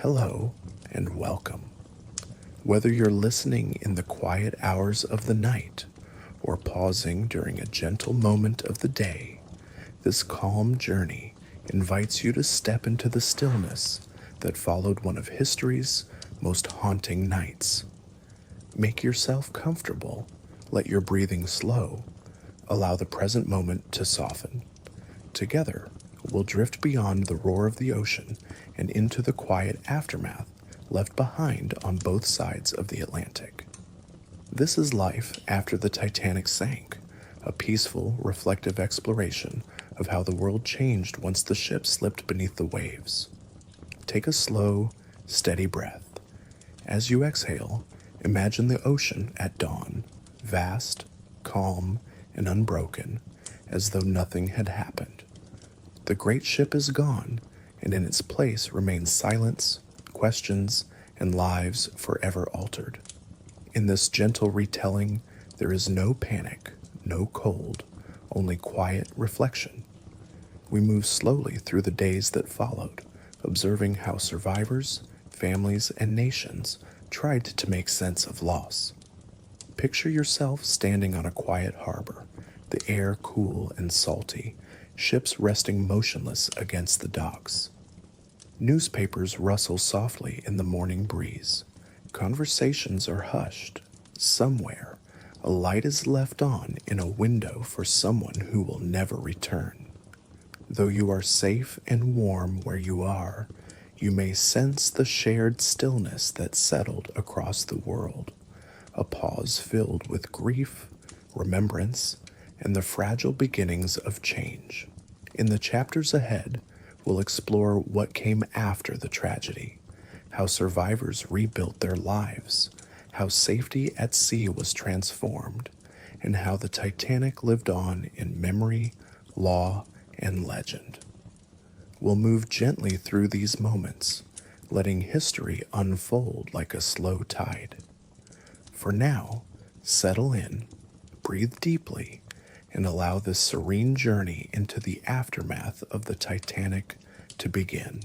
Hello and welcome. Whether you're listening in the quiet hours of the night or pausing during a gentle moment of the day, this calm journey invites you to step into the stillness that followed one of history's most haunting nights. Make yourself comfortable, let your breathing slow, allow the present moment to soften. Together, we'll drift beyond the roar of the ocean and into the quiet aftermath left behind on both sides of the Atlantic. This is life after the Titanic sank, a peaceful, reflective exploration of how the world changed once the ship slipped beneath the waves. Take a slow, steady breath. As you exhale, imagine the ocean at dawn, vast, calm, and unbroken, as though nothing had happened. The great ship is gone, and in its place remains silence, questions, and lives forever altered. In this gentle retelling, there is no panic, no cold, only quiet reflection. We move slowly through the days that followed, observing how survivors, families, and nations tried to make sense of loss. Picture yourself standing on a quiet harbor, the air cool and salty, ships resting motionless against the docks. Newspapers rustle softly in the morning breeze. Conversations are hushed. Somewhere, a light is left on in a window for someone who will never return. Though you are safe and warm where you are, you may sense the shared stillness that settled across the world, a pause filled with grief, remembrance, and the fragile beginnings of change. In the chapters ahead, we'll explore what came after the tragedy, how survivors rebuilt their lives, how safety at sea was transformed, and how the Titanic lived on in memory, law, and legend. We'll move gently through these moments, letting history unfold like a slow tide. For now, settle in, breathe deeply, and allow this serene journey into the aftermath of the Titanic to begin.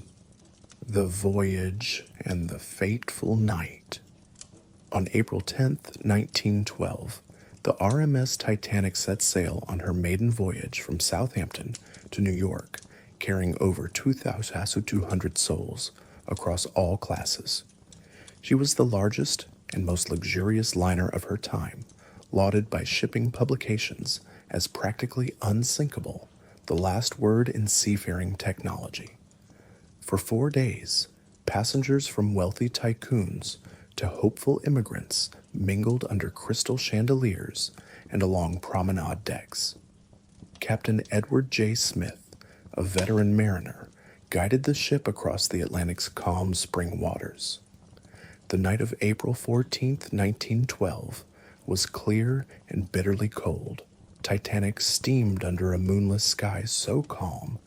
The voyage and the fateful night. On April 10th, 1912, the RMS Titanic set sail on her maiden voyage from Southampton to New York, carrying over 2,200 souls across all classes. She was the largest and most luxurious liner of her time, lauded by shipping publications as practically unsinkable, the last word in seafaring technology. For 4 days, passengers from wealthy tycoons to hopeful immigrants mingled under crystal chandeliers and along promenade decks. Captain Edward J. Smith, a veteran mariner, guided the ship across the Atlantic's calm spring waters. The night of April 14th, 1912, was clear and bitterly cold. Titanic steamed under a moonless sky so calm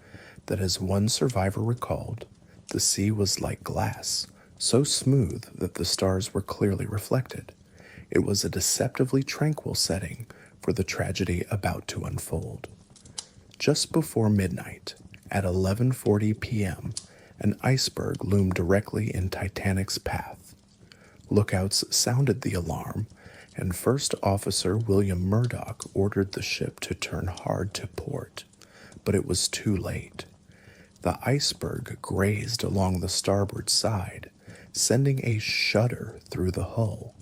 that, as one survivor recalled, the sea was like glass, so smooth that the stars were clearly reflected. It was a deceptively tranquil setting for the tragedy about to unfold. Just before midnight, at 11:40 p.m., an iceberg loomed directly in Titanic's path. Lookouts sounded the alarm, and First Officer William Murdoch ordered the ship to turn hard to port, but it was too late. The iceberg grazed along the starboard side, sending a shudder through the hull.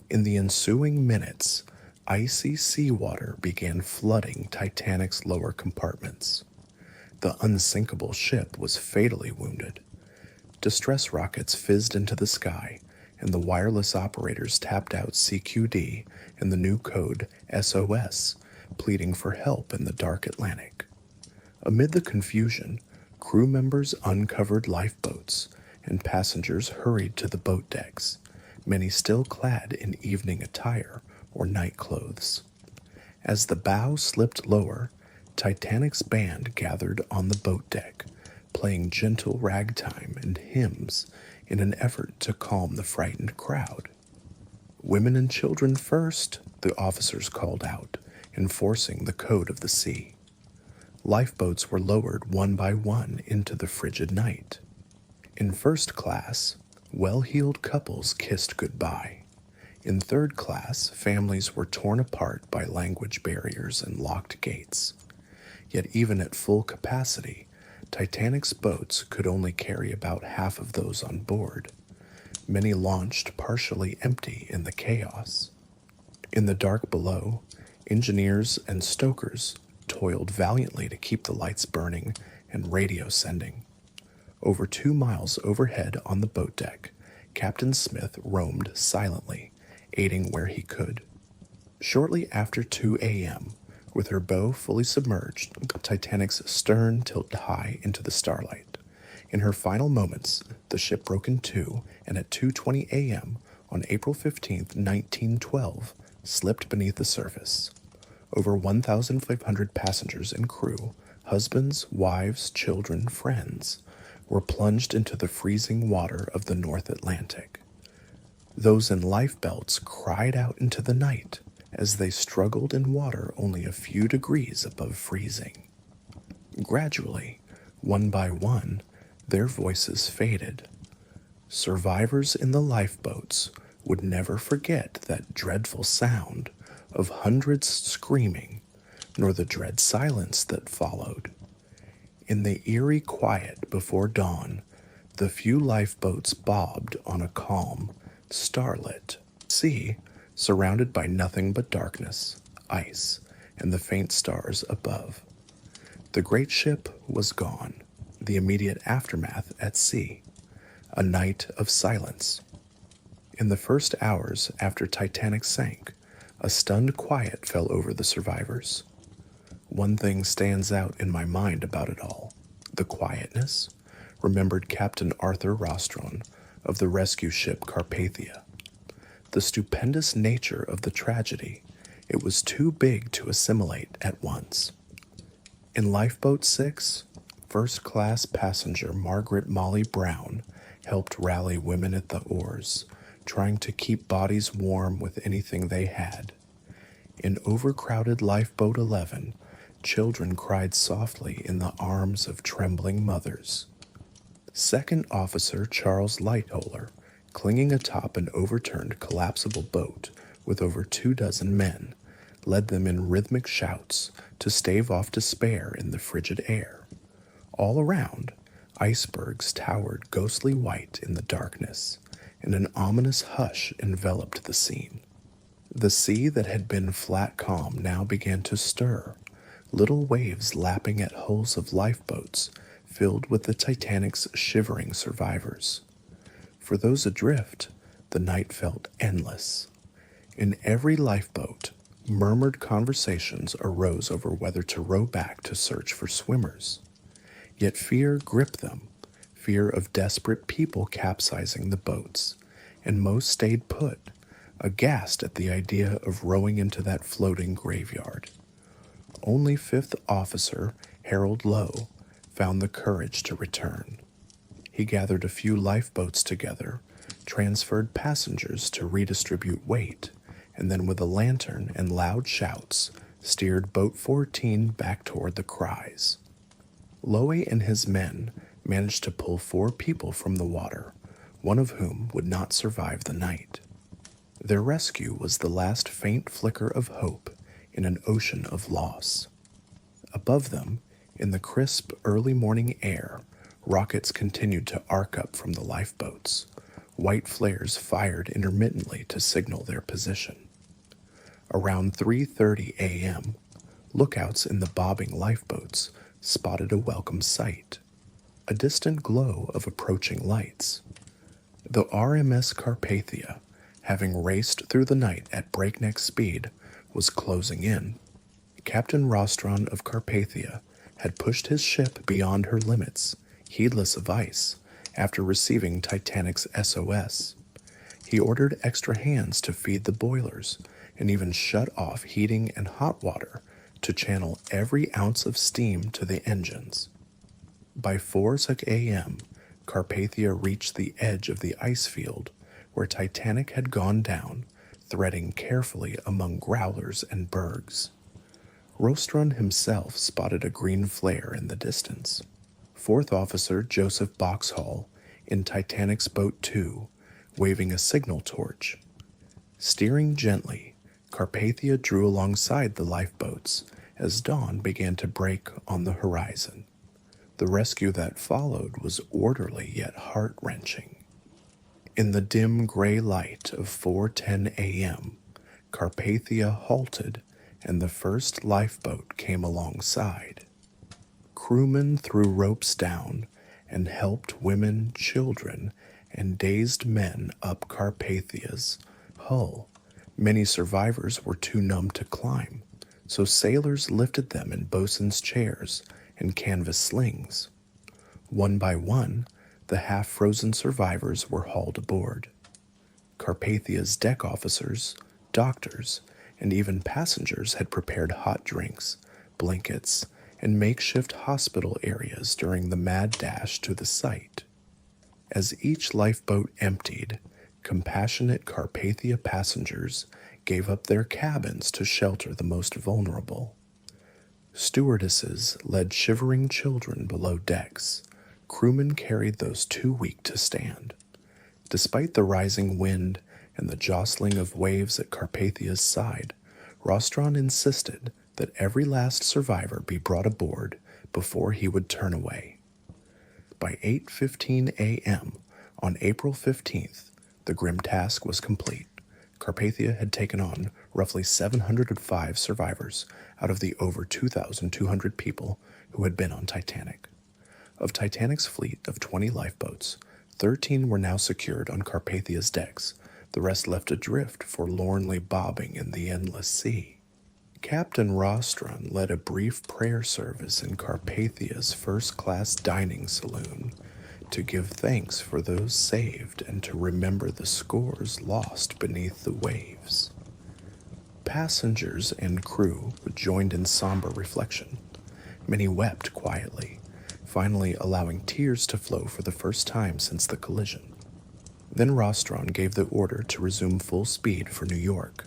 In the ensuing minutes, icy seawater began flooding Titanic's lower compartments. The unsinkable ship was fatally wounded. Distress rockets fizzed into the sky, and the wireless operators tapped out CQD and the new code SOS, pleading for help in the dark Atlantic. Amid the confusion, crew members uncovered lifeboats, and passengers hurried to the boat decks, many still clad in evening attire or night clothes. As the bow slipped lower, Titanic's band gathered on the boat deck, playing gentle ragtime and hymns in an effort to calm the frightened crowd. "Women and children first," the officers called out, enforcing the code of the sea. Lifeboats were lowered one by one into the frigid night. In first class, well-heeled couples kissed goodbye. In third class, families were torn apart by language barriers and locked gates. Yet even at full capacity, Titanic's boats could only carry about half of those on board. Many launched partially empty in the chaos. In the dark below, engineers and stokers toiled valiantly to keep the lights burning and radio sending. Over 2 miles overhead on the boat deck, Captain Smith roamed silently, aiding where he could. Shortly after 2 a.m., with her bow fully submerged, Titanic's stern tilted high into the starlight. In her final moments, the ship broke in two, and at 2:20 a.m. on April 15, 1912, slipped beneath the surface. Over 1,500 passengers and crew, husbands, wives, children, friends, were plunged into the freezing water of the North Atlantic. Those in lifebelts cried out into the night as they struggled in water only a few degrees above freezing. Gradually, one by one, their voices faded. Survivors in the lifeboats would never forget that dreadful sound of hundreds screaming, nor the dread silence that followed. In the eerie quiet before dawn, the few lifeboats bobbed on a calm, starlit sea, surrounded by nothing but darkness, ice, and the faint stars above. The great ship was gone, the immediate aftermath at sea, a night of silence. In the first hours after Titanic sank, a stunned quiet fell over the survivors. One thing stands out in my mind about it all: the quietness, remembered Captain Arthur Rostron of the rescue ship Carpathia. The stupendous nature of the tragedy, it was too big to assimilate at once. In Lifeboat 6, first-class passenger Margaret Molly Brown helped rally women at the oars, trying to keep bodies warm with anything they had. In overcrowded Lifeboat 11, children cried softly in the arms of trembling mothers. Second Officer Charles Lightoller, clinging atop an overturned collapsible boat with over 24 men, led them in rhythmic shouts to stave off despair in the frigid air. All around, icebergs towered ghostly white in the darkness, and an ominous hush enveloped the scene. The sea that had been flat calm now began to stir, little waves lapping at hulls of lifeboats filled with the Titanic's shivering survivors. For those adrift, the night felt endless. In every lifeboat, murmured conversations arose over whether to row back to search for swimmers. Yet fear gripped them, fear of desperate people capsizing the boats, and most stayed put, aghast at the idea of rowing into that floating graveyard. Only Fifth Officer Harold Lowe found the courage to return. He gathered a few lifeboats together, transferred passengers to redistribute weight, and then with a lantern and loud shouts, steered Boat 14 back toward the cries. Lowe and his men managed to pull 4 people from the water, one of whom would not survive the night. Their rescue was the last faint flicker of hope in an ocean of loss. Above them, in the crisp early morning air, rockets continued to arc up from the lifeboats. White flares fired intermittently to signal their position. Around 3:30 a.m., lookouts in the bobbing lifeboats spotted a welcome sight: a distant glow of approaching lights. The RMS Carpathia, having raced through the night at breakneck speed, was closing in. Captain Rostron of Carpathia had pushed his ship beyond her limits, heedless of ice, after receiving Titanic's SOS. He ordered extra hands to feed the boilers and even shut off heating and hot water to channel every ounce of steam to the engines. By 4 a.m., Carpathia reached the edge of the ice field where Titanic had gone down, threading carefully among growlers and bergs. Rostron himself spotted a green flare in the distance. Fourth Officer Joseph Boxhall in Titanic's Boat 2, waving a signal torch. Steering gently, Carpathia drew alongside the lifeboats as dawn began to break on the horizon. The rescue that followed was orderly yet heart-wrenching. In the dim gray light of 4:10 a.m., Carpathia halted and the first lifeboat came alongside. Crewmen threw ropes down and helped women, children, and dazed men up Carpathia's hull. Many survivors were too numb to climb, so sailors lifted them in bosun's chairs and canvas slings. One by one, the half-frozen survivors were hauled aboard. Carpathia's deck officers, doctors, and even passengers had prepared hot drinks, blankets, and makeshift hospital areas during the mad dash to the site. As each lifeboat emptied, compassionate Carpathia passengers gave up their cabins to shelter the most vulnerable. Stewardesses led shivering children below decks. Crewmen carried those too weak to stand. Despite the rising wind and the jostling of waves at Carpathia's side, Rostron insisted that every last survivor be brought aboard before he would turn away. By 8:15 a.m. on April 15th, the grim task was complete. Carpathia had taken on roughly 705 survivors out of the over 2,200 people who had been on Titanic. Of Titanic's fleet of 20 lifeboats, 13 were now secured on Carpathia's decks, the rest left adrift, forlornly bobbing in the endless sea. Captain Rostron led a brief prayer service in Carpathia's first-class dining saloon to give thanks for those saved and to remember the scores lost beneath the waves. Passengers and crew joined in somber reflection. Many wept quietly, finally allowing tears to flow for the first time since the collision. Then Rostron gave the order to resume full speed for New York.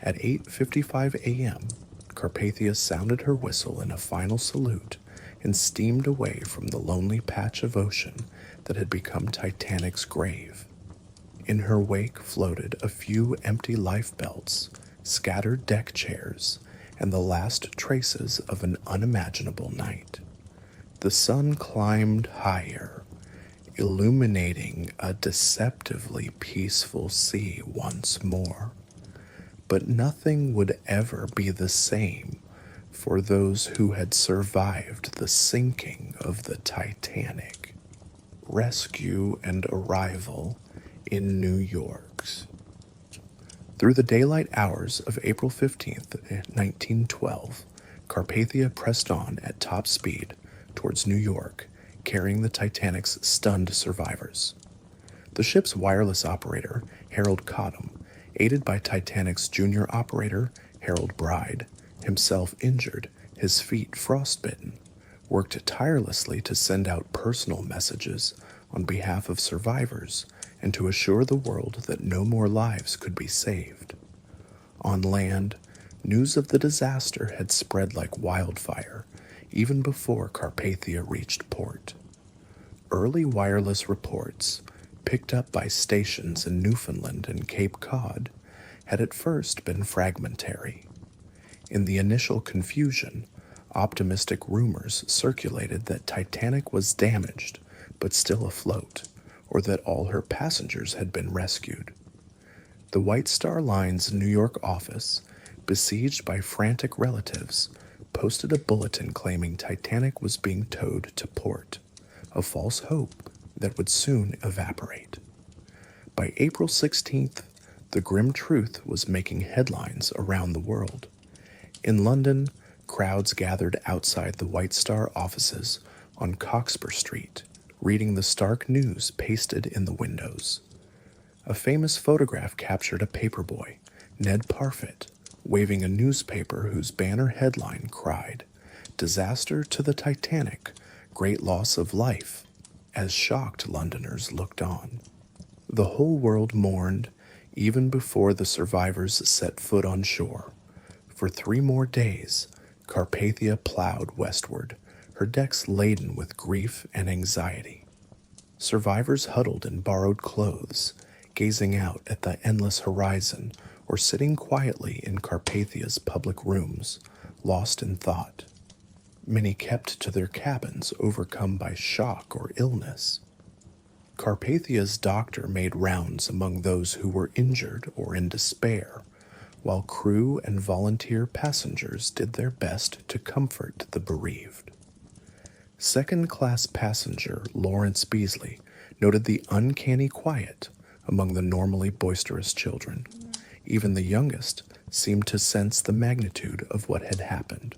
At 8:55 a.m., Carpathia sounded her whistle in a final salute and steamed away from the lonely patch of ocean that had become Titanic's grave. In her wake floated a few empty lifebelts, scattered deck chairs, and the last traces of an unimaginable night. The sun climbed higher, illuminating a deceptively peaceful sea once more. But nothing would ever be the same for those who had survived the sinking of the Titanic. Rescue and arrival in New York. Through the daylight hours of April 15th, 1912, Carpathia pressed on at top speed towards New York, carrying the Titanic's stunned survivors. The ship's wireless operator, Harold Cottam, aided by Titanic's junior operator, Harold Bride, himself injured, his feet frostbitten, worked tirelessly to send out personal messages on behalf of survivors and to assure the world that no more lives could be saved. On land, news of the disaster had spread like wildfire, even before Carpathia reached port. Early wireless reports, picked up by stations in Newfoundland and Cape Cod, had at first been fragmentary. In the initial confusion, optimistic rumors circulated that Titanic was damaged but still afloat, or that all her passengers had been rescued. The White Star Line's New York office, besieged by frantic relatives, posted a bulletin claiming Titanic was being towed to port, a false hope that would soon evaporate. By April 16th, the grim truth was making headlines around the world. In London, crowds gathered outside the White Star offices on Cockspur Street, reading the stark news pasted in the windows. A famous photograph captured a paperboy, Ned Parfit, waving a newspaper whose banner headline cried, "Disaster to the Titanic, great loss of life," as shocked Londoners looked on. The whole world mourned even before the survivors set foot on shore. For 3 more days, Carpathia plowed westward, her decks laden with grief and anxiety. Survivors huddled in borrowed clothes, gazing out at the endless horizon or sitting quietly in Carpathia's public rooms, lost in thought. Many kept to their cabins, overcome by shock or illness. Carpathia's doctor made rounds among those who were injured or in despair, while crew and volunteer passengers did their best to comfort the bereaved. Second-class passenger Lawrence Beasley noted the uncanny quiet among the normally boisterous children. Even the youngest seemed to sense the magnitude of what had happened.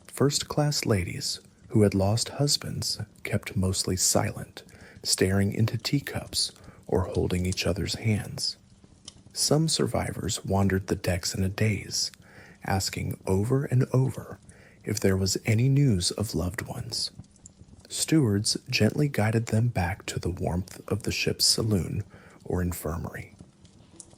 First-class ladies who had lost husbands kept mostly silent, staring into teacups or holding each other's hands. Some survivors wandered the decks in a daze, asking over and over if there was any news of loved ones. Stewards gently guided them back to the warmth of the ship's saloon or infirmary.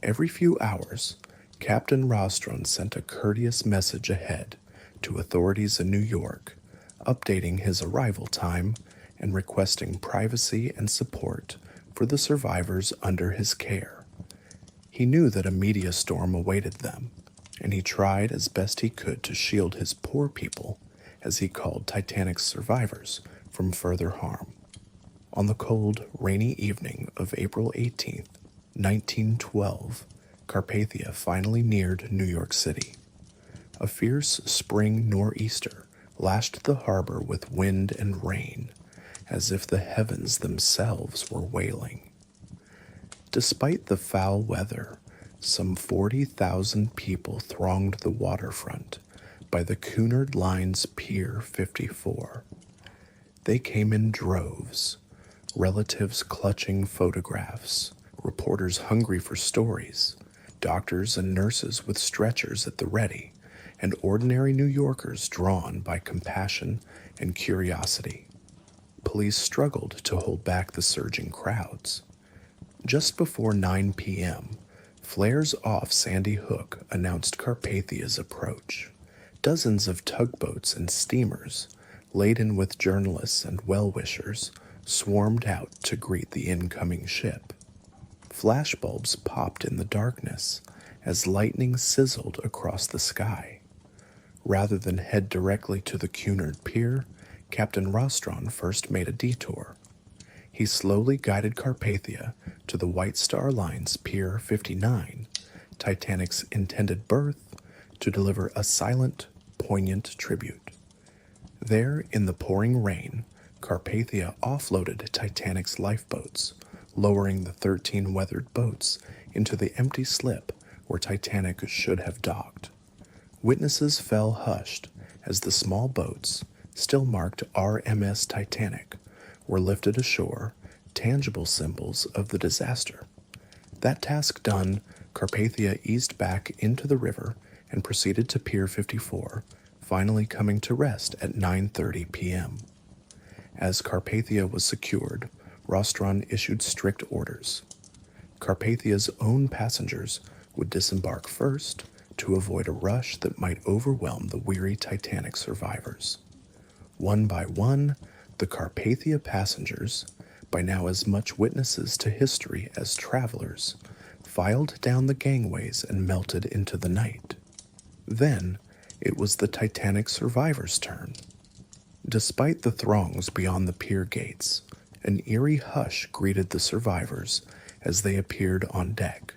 Every few hours, Captain Rostron sent a courteous message ahead to authorities in New York, updating his arrival time and requesting privacy and support for the survivors under his care. He knew that a media storm awaited them, and he tried as best he could to shield his poor people, as he called Titanic's survivors, from further harm. On the cold, rainy evening of April 18th, 1912, Carpathia finally neared New York City. A fierce spring nor'easter lashed the harbor with wind and rain, as if the heavens themselves were wailing. Despite the foul weather, some 40,000 people thronged the waterfront by the Cunard Line's Pier 54. They came in droves, relatives clutching photographs, reporters hungry for stories, doctors and nurses with stretchers at the ready, and ordinary New Yorkers drawn by compassion and curiosity. Police struggled to hold back the surging crowds. Just before 9 p.m., flares off Sandy Hook announced Carpathia's approach. Dozens of tugboats and steamers, laden with journalists and well-wishers, swarmed out to greet the incoming ship. Flashbulbs popped in the darkness as lightning sizzled across the sky. Rather than head directly to the Cunard Pier, Captain Rostron first made a detour. He slowly guided Carpathia to the White Star Line's Pier 59, Titanic's intended berth, to deliver a silent, poignant tribute. There, in the pouring rain, Carpathia offloaded Titanic's lifeboats, lowering the 13 weathered boats into the empty slip where Titanic should have docked. Witnesses fell hushed as the small boats, still marked RMS Titanic, were lifted ashore, tangible symbols of the disaster. That task done, Carpathia eased back into the river and proceeded to Pier 54, finally coming to rest at 9:30 p.m. As Carpathia was secured, Rostron issued strict orders. Carpathia's own passengers would disembark first to avoid a rush that might overwhelm the weary Titanic survivors. One by one, the Carpathia passengers, by now as much witnesses to history as travelers, filed down the gangways and melted into the night. Then, it was the Titanic survivors' turn. Despite the throngs beyond the pier gates, an eerie hush greeted the survivors as they appeared on deck.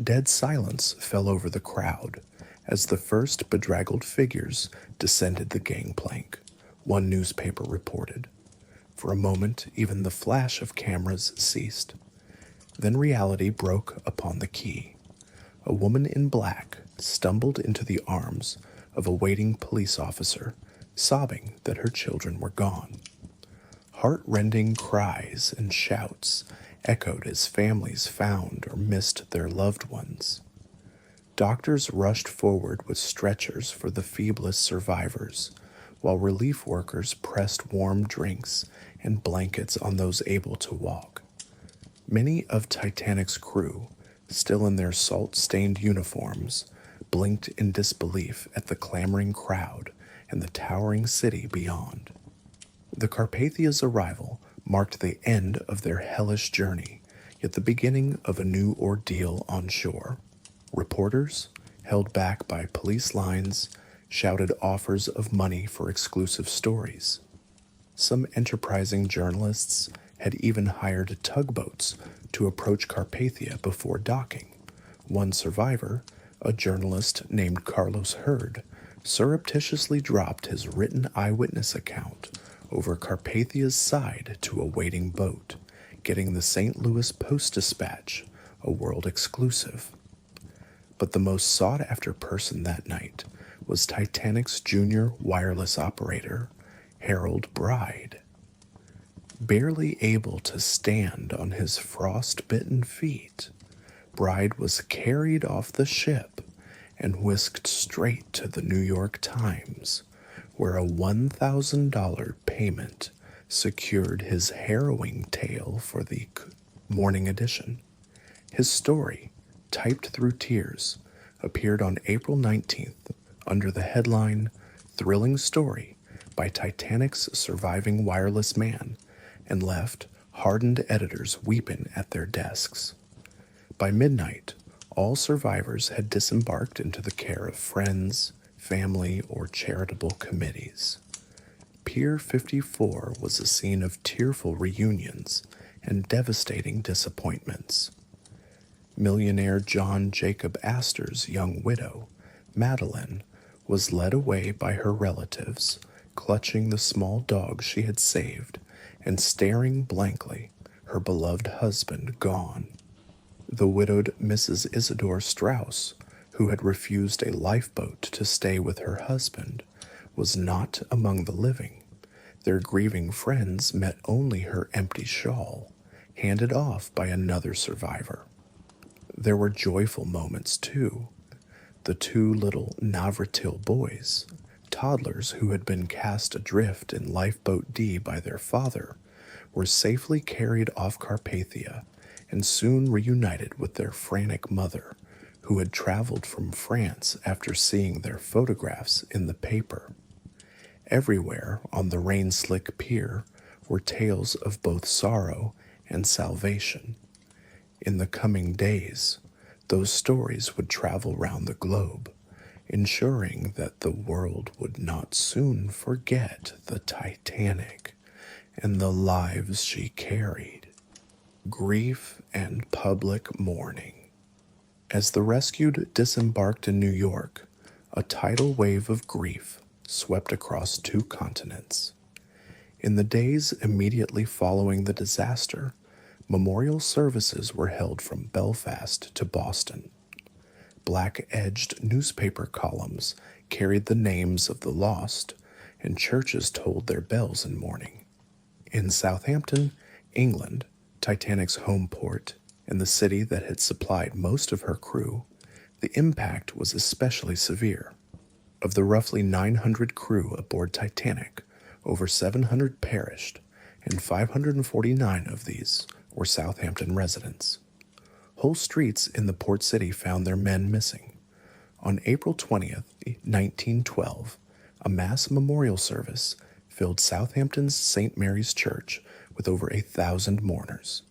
Dead silence fell over the crowd as the first bedraggled figures descended the gangplank, one newspaper reported. For a moment, even the flash of cameras ceased. Then reality broke upon the quay. A woman in black stumbled into the arms of a waiting police officer, sobbing that her children were gone. Heart-rending cries and shouts echoed as families found or missed their loved ones. Doctors rushed forward with stretchers for the feeblest survivors, while relief workers pressed warm drinks and blankets on those able to walk. Many of Titanic's crew, still in their salt-stained uniforms, blinked in disbelief at the clamoring crowd and the towering city beyond. The Carpathia's arrival marked the end of their hellish journey, yet the beginning of a new ordeal on shore. Reporters, held back by police lines, shouted offers of money for exclusive stories. Some enterprising journalists had even hired tugboats to approach Carpathia before docking. One survivor, a journalist named Carlos Hurd, surreptitiously dropped his written eyewitness account over Carpathia's side to a waiting boat, getting the St. Louis Post-Dispatch, a world exclusive. But the most sought-after person that night was Titanic's junior wireless operator, Harold Bride. Barely able to stand on his frost-bitten feet, Bride was carried off the ship and whisked straight to the New York Times, where a $1,000 payment secured his harrowing tale for the morning edition. His story, typed through tears, appeared on April 19th under the headline, "Thrilling Story by Titanic's Surviving Wireless Man," and left hardened editors weeping at their desks. By midnight, all survivors had disembarked into the care of friends, family, or charitable committees. Pier 54 was a scene of tearful reunions and devastating disappointments. Millionaire John Jacob Astor's young widow, Madeline, was led away by her relatives, clutching the small dog she had saved and staring blankly, her beloved husband gone. The widowed Mrs. Isidore Strauss, who had refused a lifeboat to stay with her husband, was not among the living. Their grieving friends met only her empty shawl, handed off by another survivor. There were joyful moments, too. The two little Navratil boys, toddlers who had been cast adrift in Lifeboat D by their father, were safely carried off Carpathia and soon reunited with their frantic mother, who had traveled from France after seeing their photographs in the paper. Everywhere on the rain-slick pier were tales of both sorrow and salvation. In the coming days, those stories would travel round the globe, ensuring that the world would not soon forget the Titanic and the lives she carried. Grief and public mourning. As the rescued disembarked in New York, a tidal wave of grief swept across 2 continents. In the days immediately following the disaster, memorial services were held from Belfast to Boston. Black-edged newspaper columns carried the names of the lost, and churches tolled their bells in mourning. In Southampton, England, Titanic's home port, and the city that had supplied most of her crew, the impact was especially severe. Of the roughly 900 crew aboard Titanic, over 700 perished, and 549 of these were Southampton residents. Whole streets in the port city found their men missing. On April 20th, 1912, a mass memorial service filled Southampton's St. Mary's Church with over 1,000 mourners.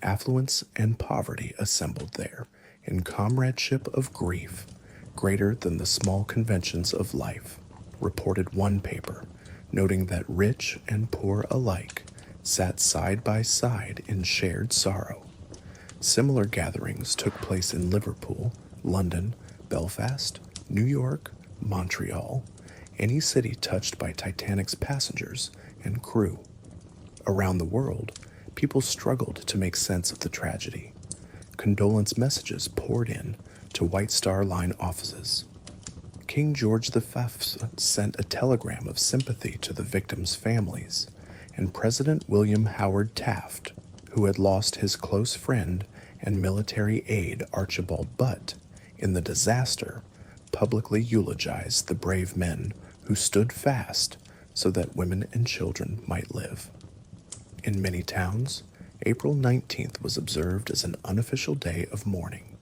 Affluence and poverty assembled there in comradeship of grief greater than the small conventions of life, reported one paper, noting that rich and poor alike sat side by side in shared sorrow. Similar gatherings took place in Liverpool, London, Belfast, New York, Montreal, any city touched by Titanic's passengers and crew. Around the world, people struggled to make sense of the tragedy. Condolence messages poured in to White Star Line offices. King George V sent a telegram of sympathy to the victims' families, and President William Howard Taft, who had lost his close friend and military aide Archibald Butt in the disaster, publicly eulogized the brave men who stood fast so that women and children might live. In many towns, April 19th was observed as an unofficial day of mourning.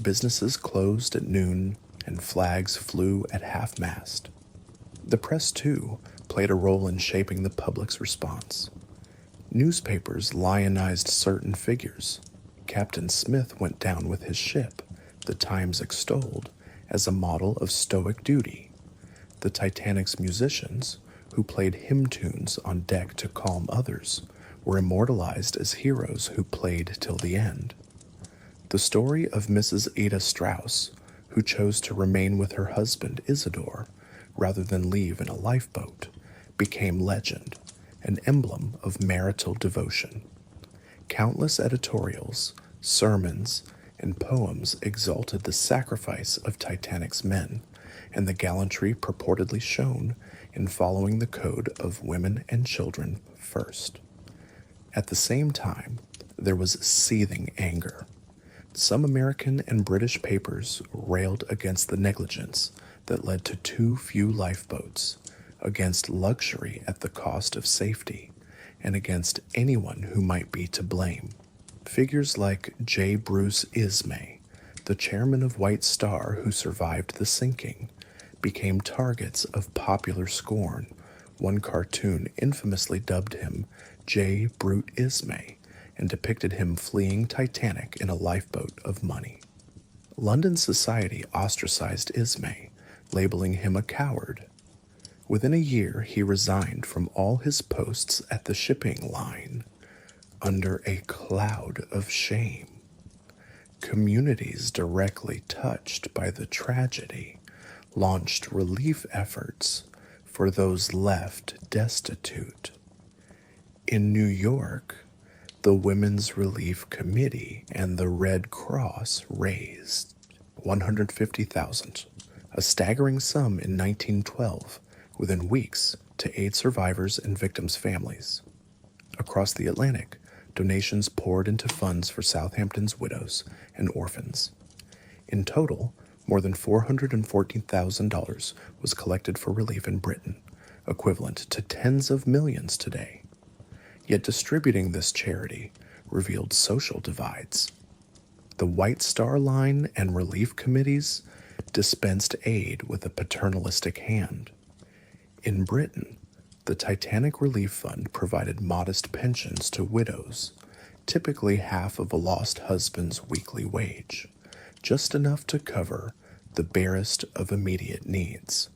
Businesses closed at noon and flags flew at half-mast. The press, too, played a role in shaping the public's response. Newspapers lionized certain figures. Captain Smith went down with his ship, the Times extolled, as a model of stoic duty. The Titanic's musicians, who played hymn tunes on deck to calm others, were immortalized as heroes who played till the end. The story of Mrs. Ada Strauss, who chose to remain with her husband Isidore rather than leave in a lifeboat, became legend, an emblem of marital devotion. Countless editorials, sermons, and poems exalted the sacrifice of Titanic's men and the gallantry purportedly shown in following the code of women and children first. At the same time, there was seething anger. Some American and British papers railed against the negligence that led to too few lifeboats, against luxury at the cost of safety, and against anyone who might be to blame. Figures like J. Bruce Ismay, the chairman of White Star who survived the sinking, became targets of popular scorn. One cartoon infamously dubbed him J. Brute Ismay and depicted him fleeing Titanic in a lifeboat of money. London society ostracized Ismay, labeling him a coward. Within a year, he resigned from all his posts at the shipping line under a cloud of shame. Communities directly touched by the tragedy launched relief efforts for those left destitute. In New York, the Women's Relief Committee and the Red Cross raised $150,000, a staggering sum in 1912, within weeks to aid survivors and victims' families. Across the Atlantic, donations poured into funds for Southampton's widows and orphans. In total, more than $414,000 was collected for relief in Britain, equivalent to tens of millions today. Yet distributing this charity revealed social divides. The White Star Line and relief committees dispensed aid with a paternalistic hand. In Britain, the Titanic Relief Fund provided modest pensions to widows, typically half of a lost husband's weekly wage, just enough to cover the barest of immediate needs.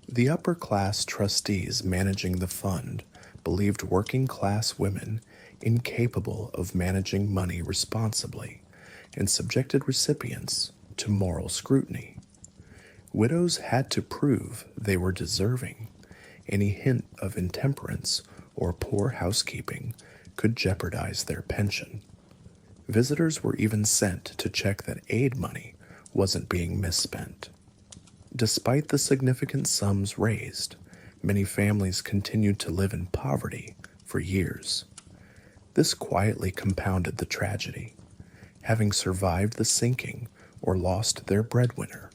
The upper-class trustees managing the fund believed working-class women incapable of managing money responsibly and subjected recipients to moral scrutiny. Widows had to prove they were deserving. Any hint of intemperance or poor housekeeping could jeopardize their pension. Visitors were even sent to check that aid money wasn't being misspent. Despite the significant sums raised, many families continued to live in poverty for years. This quietly compounded the tragedy. Having survived the sinking or lost their breadwinner,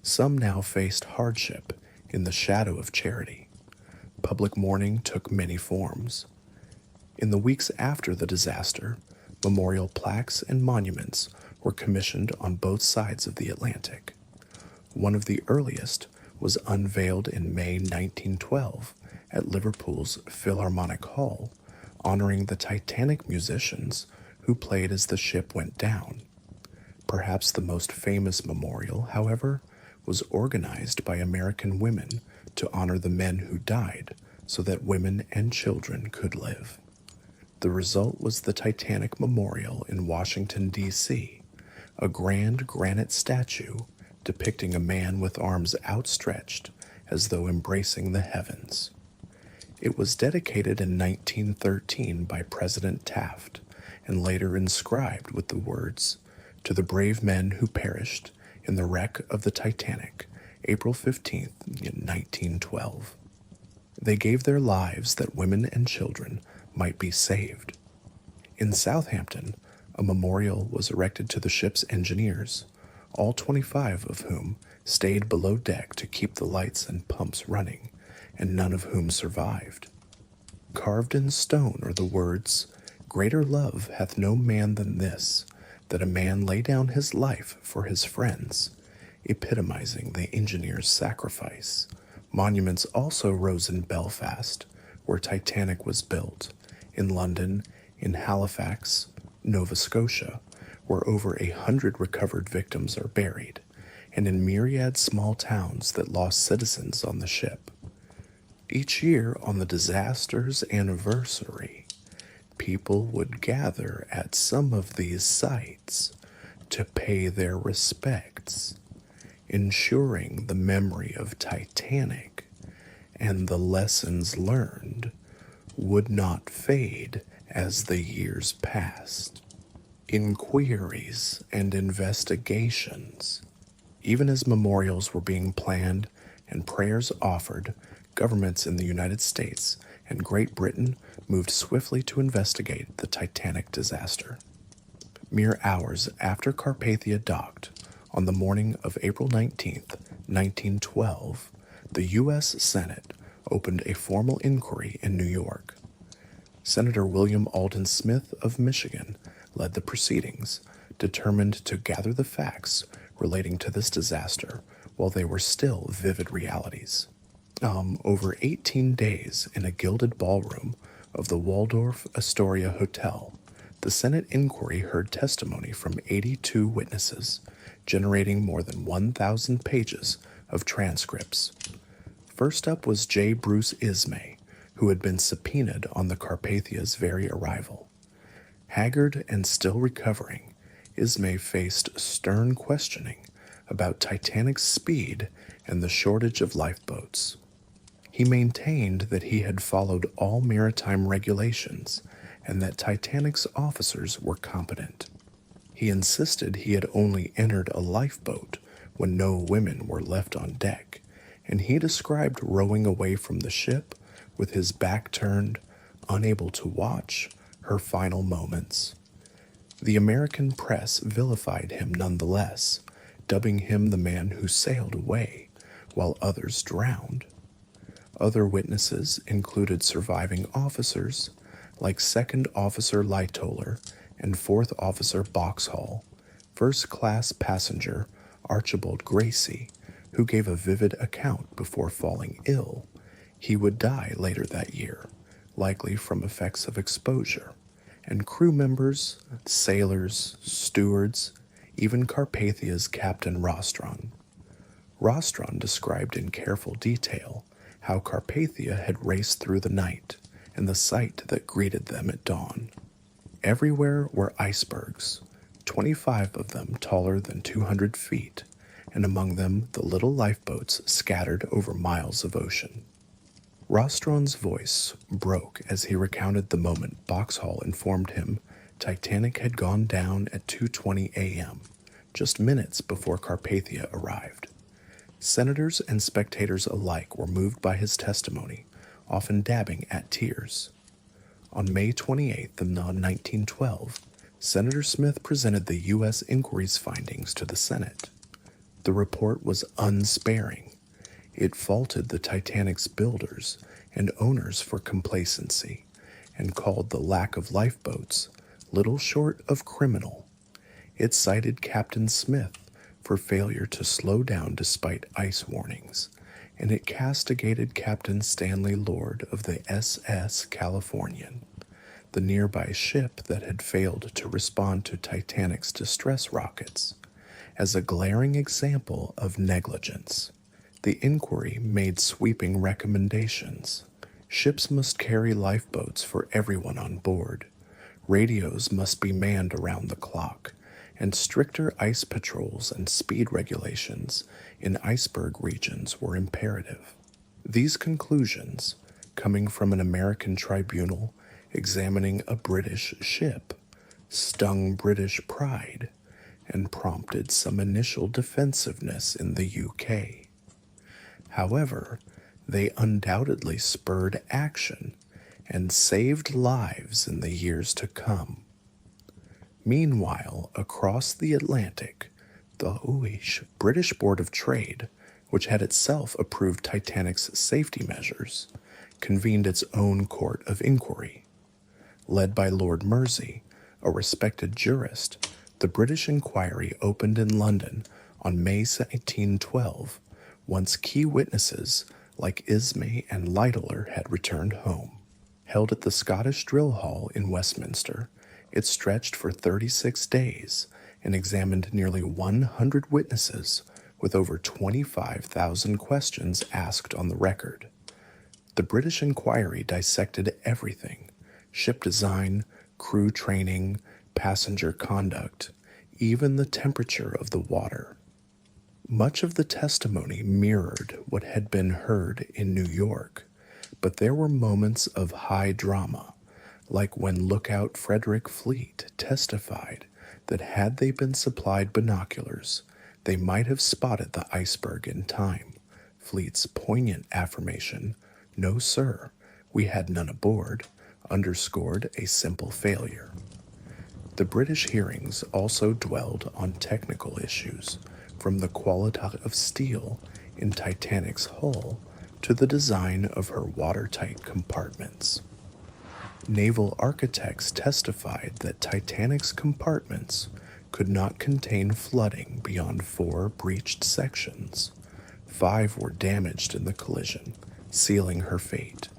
some now faced hardship in the shadow of charity. Public mourning took many forms. In the weeks after the disaster, memorial plaques and monuments were commissioned on both sides of the Atlantic. One of the earliest was unveiled in May 1912 at Liverpool's Philharmonic Hall, honoring the Titanic musicians who played as the ship went down. Perhaps the most famous memorial, however, was organized by American women to honor the men who died so that women and children could live. The result was the Titanic Memorial in Washington, D.C., a grand granite statue depicting a man with arms outstretched as though embracing the heavens. It was dedicated in 1913 by President Taft and later inscribed with the words, "To the brave men who perished in the wreck of the Titanic, April 15, 1912. They gave their lives that women and children might be saved." In Southampton, a memorial was erected to the ship's engineers, all 25 of whom stayed below deck to keep the lights and pumps running, and none of whom survived. Carved in stone are the words, "Greater love hath no man than this, that a man lay down his life for his friends," epitomizing the engineer's sacrifice. Monuments also rose in Belfast, where Titanic was built, in London, in Halifax, Nova Scotia, where over 100 recovered victims are buried, and in myriad small towns that lost citizens on the ship. Each year on the disaster's anniversary, people would gather at some of these sites to pay their respects, ensuring the memory of Titanic and the lessons learned would not fade as the years passed. Inquiries and investigations. Even as memorials were being planned and prayers offered, governments in the United States and Great Britain moved swiftly to investigate the Titanic disaster. Mere hours after Carpathia docked, on the morning of April 19, 1912, the U.S. Senate opened a formal inquiry in New York. Senator William Alden Smith of Michigan led the proceedings, determined to gather the facts relating to this disaster while they were still vivid realities. Over 18 days in a gilded ballroom of the Waldorf Astoria Hotel, the Senate inquiry heard testimony from 82 witnesses, generating more than 1,000 pages of transcripts. First up was J. Bruce Ismay, who had been subpoenaed on the Carpathia's very arrival. Haggard and still recovering, Ismay faced stern questioning about Titanic's speed and the shortage of lifeboats. He maintained that he had followed all maritime regulations and that Titanic's officers were competent. He insisted he had only entered a lifeboat when no women were left on deck, and he described rowing away from the ship with his back turned, unable to watch her final moments. The American press vilified him nonetheless, dubbing him the man who sailed away while others drowned. Other witnesses included surviving officers like Second Officer Lightoller and Fourth Officer Boxhall, First Class Passenger Archibald Gracie, who gave a vivid account before falling ill. He would die later that year, likely from effects of exposure, and crew members, sailors, stewards, even Carpathia's Captain Rostron. Rostron described in careful detail how Carpathia had raced through the night and the sight that greeted them at dawn. Everywhere were icebergs, 25 of them taller than 200 feet, and among them the little lifeboats scattered over miles of ocean. Rostron's voice broke as he recounted the moment Boxhall informed him Titanic had gone down at 2:20 a.m., just minutes before Carpathia arrived. Senators and spectators alike were moved by his testimony, often dabbing at tears. On May 28th of 1912, Senator Smith presented the U.S. inquiry's findings to the Senate. The report was unsparing. It faulted the Titanic's builders and owners for complacency and called the lack of lifeboats little short of criminal. It cited Captain Smith for failure to slow down despite ice warnings, and it castigated Captain Stanley Lord of the SS Californian, the nearby ship that had failed to respond to Titanic's distress rockets, as a glaring example of negligence. The inquiry made sweeping recommendations. Ships must carry lifeboats for everyone on board. Radios must be manned around the clock, and stricter ice patrols and speed regulations in iceberg regions were imperative. These conclusions, coming from an American tribunal examining a British ship, stung British pride and prompted some initial defensiveness in the UK. However, they undoubtedly spurred action and saved lives in the years to come. Meanwhile, across the Atlantic, the British Board of Trade, which had itself approved Titanic's safety measures, convened its own court of inquiry. Led by Lord Mersey, a respected jurist, the British inquiry opened in London on May 1912, once key witnesses like Ismay and Lightoller had returned home. Held at the Scottish Drill Hall in Westminster, it stretched for 36 days and examined nearly 100 witnesses with over 25,000 questions asked on the record. The British inquiry dissected everything: ship design, crew training, passenger conduct, even the temperature of the water. Much of the testimony mirrored what had been heard in New York, but there were moments of high drama, like when Lookout Frederick Fleet testified that had they been supplied binoculars, they might have spotted the iceberg in time. Fleet's poignant affirmation, "No, sir, we had none aboard," underscored a simple failure. The British hearings also dwelled on technical issues, from the quality of steel in Titanic's hull to the design of her watertight compartments. Naval architects testified that Titanic's compartments could not contain flooding beyond 4 breached sections. 5 were damaged in the collision, sealing her fate.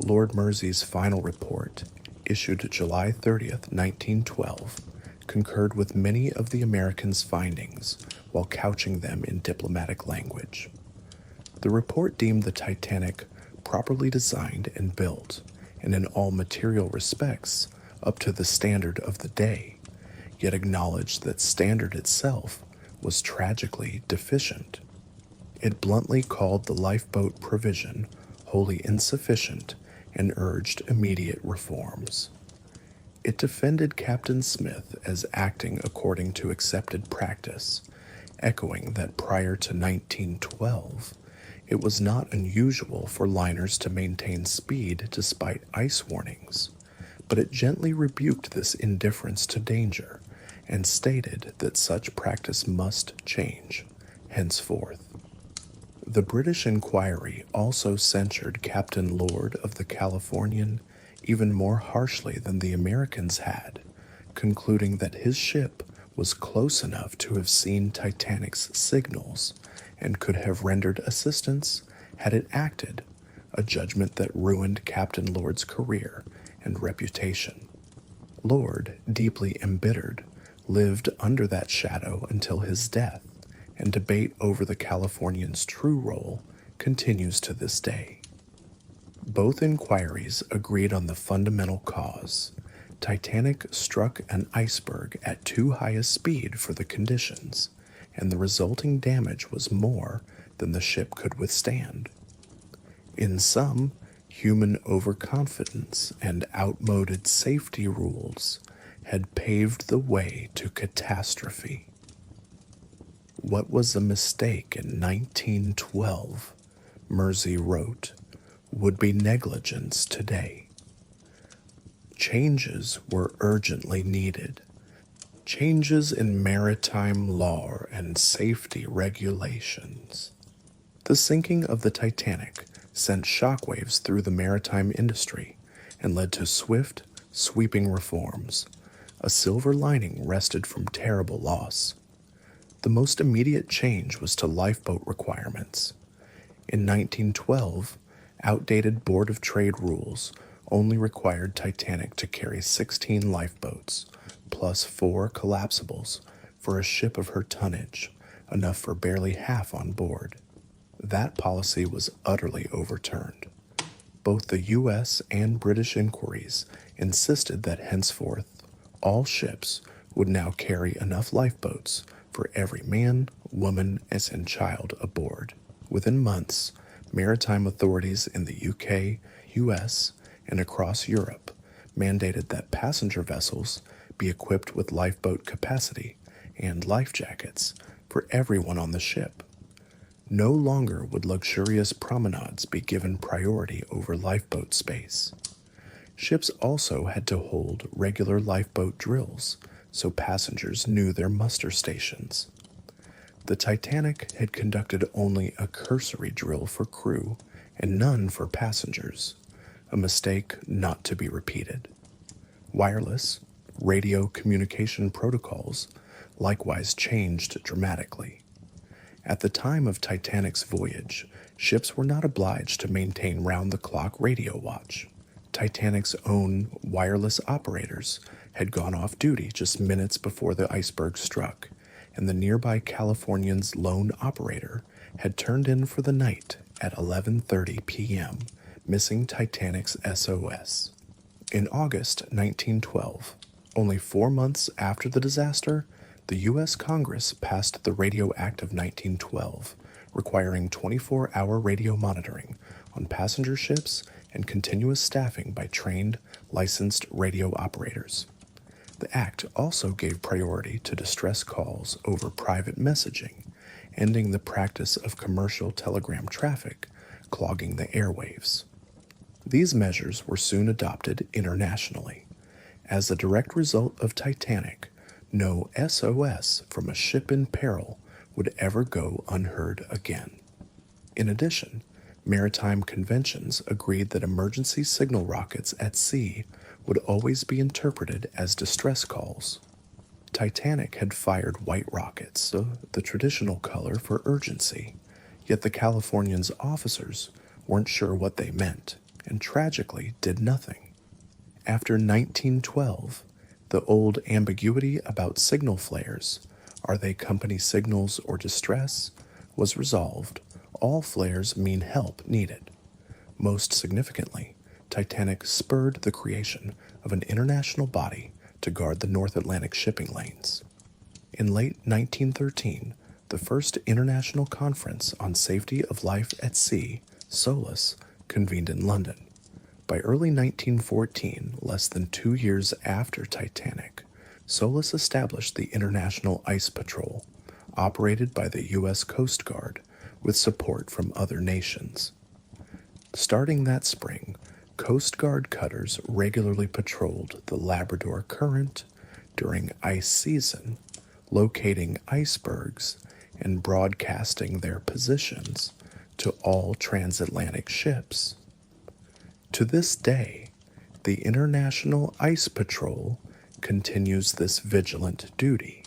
Lord Mersey's final report, issued July 30th, 1912, concurred with many of the Americans' findings while couching them in diplomatic language. The report deemed the Titanic properly designed and built, and in all material respects up to the standard of the day, yet acknowledged that standard itself was tragically deficient. It bluntly called the lifeboat provision wholly insufficient and urged immediate reforms. It defended Captain Smith as acting according to accepted practice, echoing that prior to 1912, it was not unusual for liners to maintain speed despite ice warnings, but it gently rebuked this indifference to danger and stated that such practice must change henceforth. The British inquiry also censured Captain Lord of the Californian even more harshly than the Americans had, concluding that his ship was close enough to have seen Titanic's signals and could have rendered assistance had it acted, a judgment that ruined Captain Lord's career and reputation. Lord, deeply embittered, lived under that shadow until his death, and debate over the Californian's true role continues to this day. Both inquiries agreed on the fundamental cause. Titanic struck an iceberg at too high a speed for the conditions, and the resulting damage was more than the ship could withstand. In sum, human overconfidence and outmoded safety rules had paved the way to catastrophe. What was a mistake in 1912, Mersey wrote, would be negligence today. Changes were urgently needed. Changes in maritime law and safety regulations. The sinking of the Titanic sent shockwaves through the maritime industry and led to swift, sweeping reforms. A silver lining rested from terrible loss. The most immediate change was to lifeboat requirements. In 1912, outdated Board of Trade rules only required Titanic to carry 16 lifeboats, plus 4 collapsibles, for a ship of her tonnage, enough for barely half on board. That policy was utterly overturned. Both the U.S. and British inquiries insisted that henceforth all ships would now carry enough lifeboats for every man, woman, and child aboard. Within months, maritime authorities in the UK, US, and across Europe mandated that passenger vessels be equipped with lifeboat capacity and life jackets for everyone on the ship. No longer would luxurious promenades be given priority over lifeboat space. Ships also had to hold regular lifeboat drills so passengers knew their muster stations. The Titanic had conducted only a cursory drill for crew and none for passengers, a mistake not to be repeated. Wireless, radio communication protocols likewise changed dramatically. At the time of Titanic's voyage, ships were not obliged to maintain round-the-clock radio watch. Titanic's own wireless operators had gone off duty just minutes before the iceberg struck, and the nearby Californian's lone operator had turned in for the night at 11:30 p.m., missing Titanic's SOS. In August 1912, only 4 months after the disaster, the U.S. Congress passed the Radio Act of 1912, requiring 24-hour radio monitoring on passenger ships and continuous staffing by trained, licensed radio operators. The act also gave priority to distress calls over private messaging, ending the practice of commercial telegram traffic clogging the airwaves. These measures were soon adopted internationally. As a direct result of Titanic, no SOS from a ship in peril would ever go unheard again. In addition, maritime conventions agreed that emergency signal rockets at sea would always be interpreted as distress calls. Titanic had fired white rockets, the traditional color for urgency, yet the Californians' officers weren't sure what they meant, and tragically did nothing. After 1912, the old ambiguity about signal flares, are they company signals or distress, was resolved. All flares mean help needed. Most significantly, Titanic spurred the creation of an international body to guard the North Atlantic shipping lanes. In late 1913, the first International Conference on Safety of Life at Sea, SOLAS, convened in London. By early 1914, less than 2 years after Titanic, SOLAS established the International Ice Patrol, operated by the U.S. Coast Guard, with support from other nations. Starting that spring, Coast Guard cutters regularly patrolled the Labrador Current during ice season, locating icebergs and broadcasting their positions to all transatlantic ships. To this day, the International Ice Patrol continues this vigilant duty.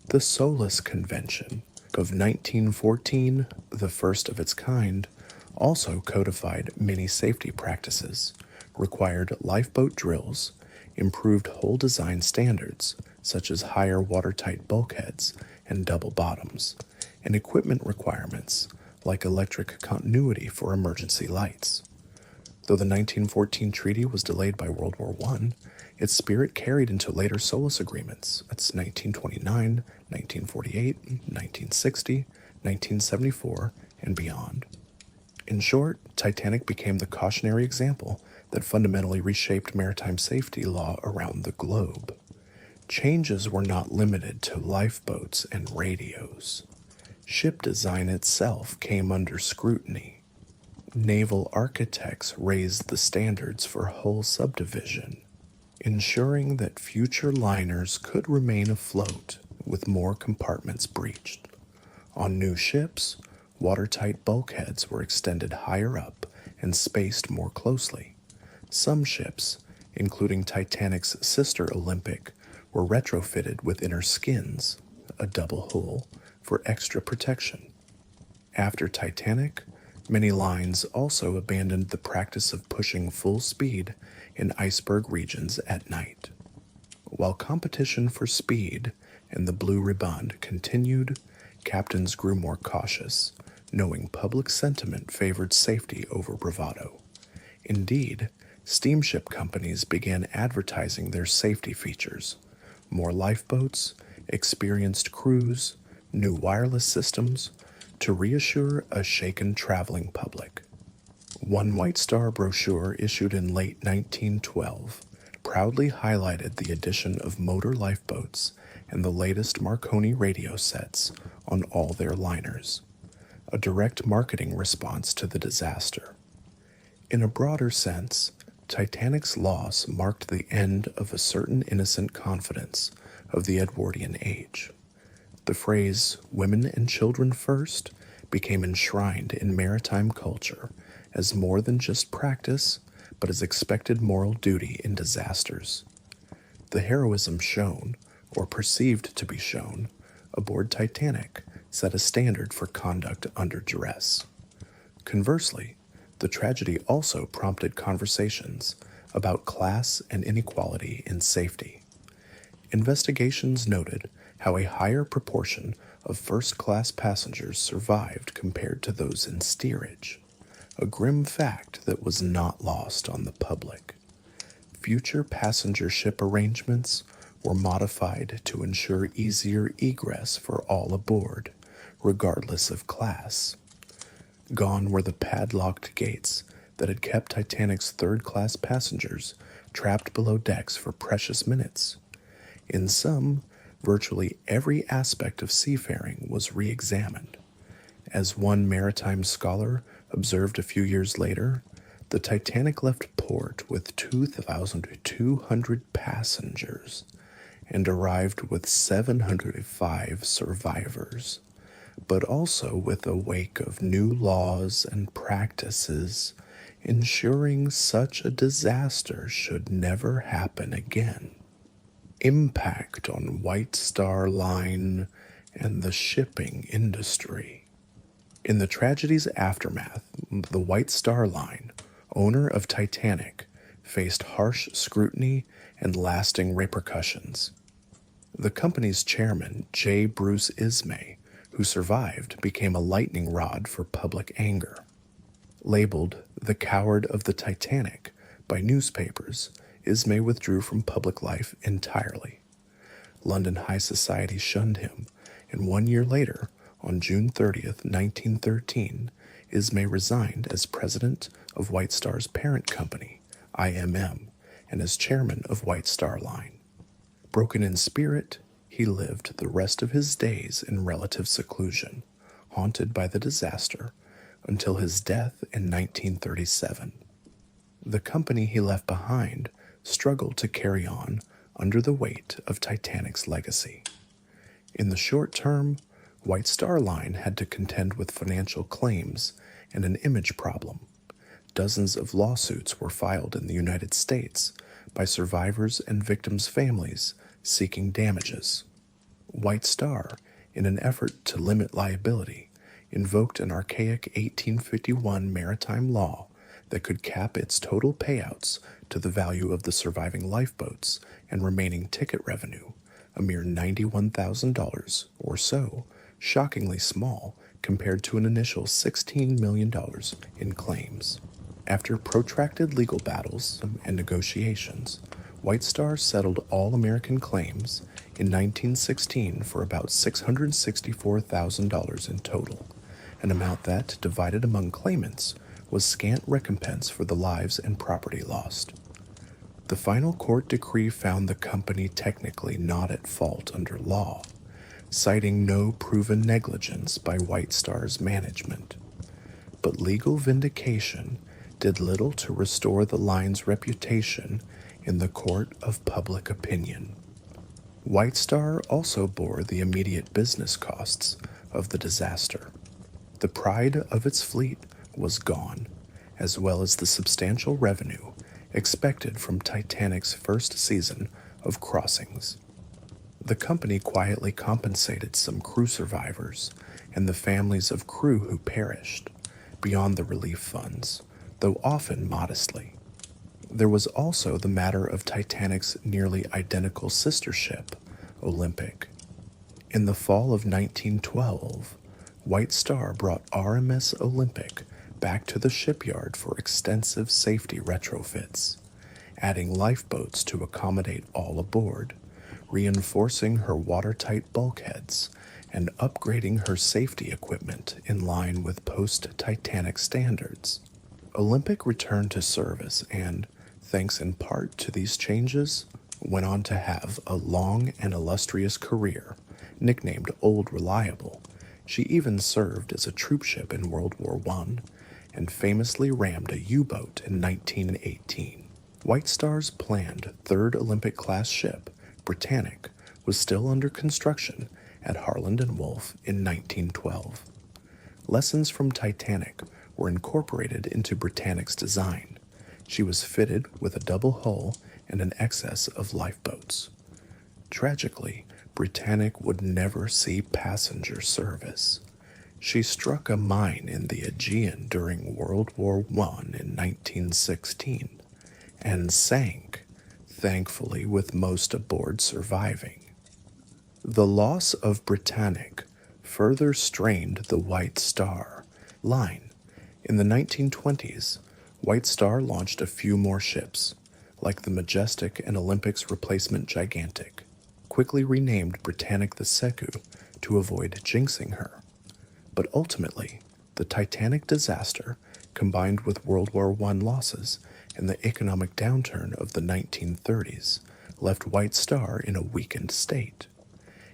The SOLAS Convention of 1914, the first of its kind, also codified many safety practices, required lifeboat drills, improved hull design standards, such as higher watertight bulkheads and double bottoms, and equipment requirements, like electric continuity for emergency lights. Though the 1914 treaty was delayed by World War I, its spirit carried into later SOLAS agreements. That's 1929, 1948, 1960, 1974, and beyond. In short, Titanic became the cautionary example that fundamentally reshaped maritime safety law around the globe. Changes were not limited to lifeboats and radios. Ship design itself came under scrutiny. Naval architects raised the standards for hull subdivision, ensuring that future liners could remain afloat with more compartments breached. On new ships, watertight bulkheads were extended higher up and spaced more closely. Some ships, including Titanic's sister Olympic, were retrofitted with inner skins, a double hull, for extra protection. After Titanic, many lines also abandoned the practice of pushing full speed in iceberg regions at night. While competition for speed and the blue riband continued, captains grew more cautious, knowing public sentiment favored safety over bravado. Indeed, steamship companies began advertising their safety features: more lifeboats, experienced crews, new wireless systems, to reassure a shaken traveling public. One White Star brochure issued in late 1912 proudly highlighted the addition of motor lifeboats and the latest Marconi radio sets on all their liners, a direct marketing response to the disaster. In a broader sense, Titanic's loss marked the end of a certain innocent confidence of the Edwardian age. The phrase, "women and children first," became enshrined in maritime culture as more than just practice, but as expected moral duty in disasters. The heroism shown, or perceived to be shown, aboard Titanic set a standard for conduct under duress. Conversely, The tragedy also prompted conversations about class and inequality in safety. Investigations noted how a higher proportion of first-class passengers survived compared to those in steerage, a grim fact that was not lost on the public. Future passenger ship arrangements were modified to ensure easier egress for all aboard, regardless of class. Gone were the padlocked gates that had kept Titanic's third-class passengers trapped below decks for precious minutes. In sum, virtually every aspect of seafaring was re-examined. As one maritime scholar observed a few years later, the Titanic left port with 2,200 passengers and arrived with 705 survivors, but also with a wake of new laws and practices ensuring such a disaster should never happen again. Impact on White Star Line and the shipping industry. In the tragedy's aftermath, the White Star Line, owner of Titanic, faced harsh scrutiny and lasting repercussions. The company's chairman, J. Bruce Ismay, who survived, became a lightning rod for public anger. Labeled the coward of the Titanic by newspapers, Ismay withdrew from public life entirely. London high society shunned him, and 1 year later, on June 30th, 1913, Ismay resigned as president of White Star's parent company, IMM, and as chairman of White Star Line. Broken in spirit, he lived the rest of his days in relative seclusion, haunted by the disaster, until his death in 1937. The company he left behind struggled to carry on under the weight of Titanic's legacy. In the short term, White Star Line had to contend with financial claims and an image problem. Dozens of lawsuits were filed in the United States by survivors and victims' families seeking damages. White Star, in an effort to limit liability, invoked an archaic 1851 maritime law that could cap its total payouts to the value of the surviving lifeboats and remaining ticket revenue, a mere $91,000 or so, shockingly small compared to an initial $16 million in claims. After protracted legal battles and negotiations, White Star settled all American claims in 1916 for about $664,000 in total, an amount that, divided among claimants, was scant recompense for the lives and property lost. The final court decree found the company technically not at fault under law, citing no proven negligence by White Star's management. But legal vindication did little to restore the line's reputation in the court of public opinion. White Star also bore the immediate business costs of the disaster. The pride of its fleet was gone, as well as the substantial revenue expected from Titanic's first season of crossings. The company quietly compensated some crew survivors and the families of crew who perished, beyond the relief funds, though often modestly. There was also the matter of Titanic's nearly identical sister ship, Olympic. In the fall of 1912, White Star brought RMS Olympic back to the shipyard for extensive safety retrofits, adding lifeboats to accommodate all aboard, reinforcing her watertight bulkheads, and upgrading her safety equipment in line with post-Titanic standards. Olympic returned to service and, thanks in part to these changes, went on to have a long and illustrious career, nicknamed Old Reliable. She even served as a troopship in World War I and famously rammed a U-boat in 1918. White Star's planned third Olympic-class ship, Britannic, was still under construction at Harland and Wolff in 1912. Lessons from Titanic were incorporated into Britannic's design. She was fitted with a double hull and an excess of lifeboats. Tragically, Britannic would never see passenger service. She struck a mine in the Aegean during World War I in 1916 and sank, thankfully with most aboard surviving. The loss of Britannic further strained the White Star line. In the 1920s, White Star launched a few more ships, like the Majestic and Olympic's replacement Gigantic, quickly renamed Britannic the Seku to avoid jinxing her. But ultimately, the Titanic disaster, combined with World War I losses and the economic downturn of the 1930s, left White Star in a weakened state.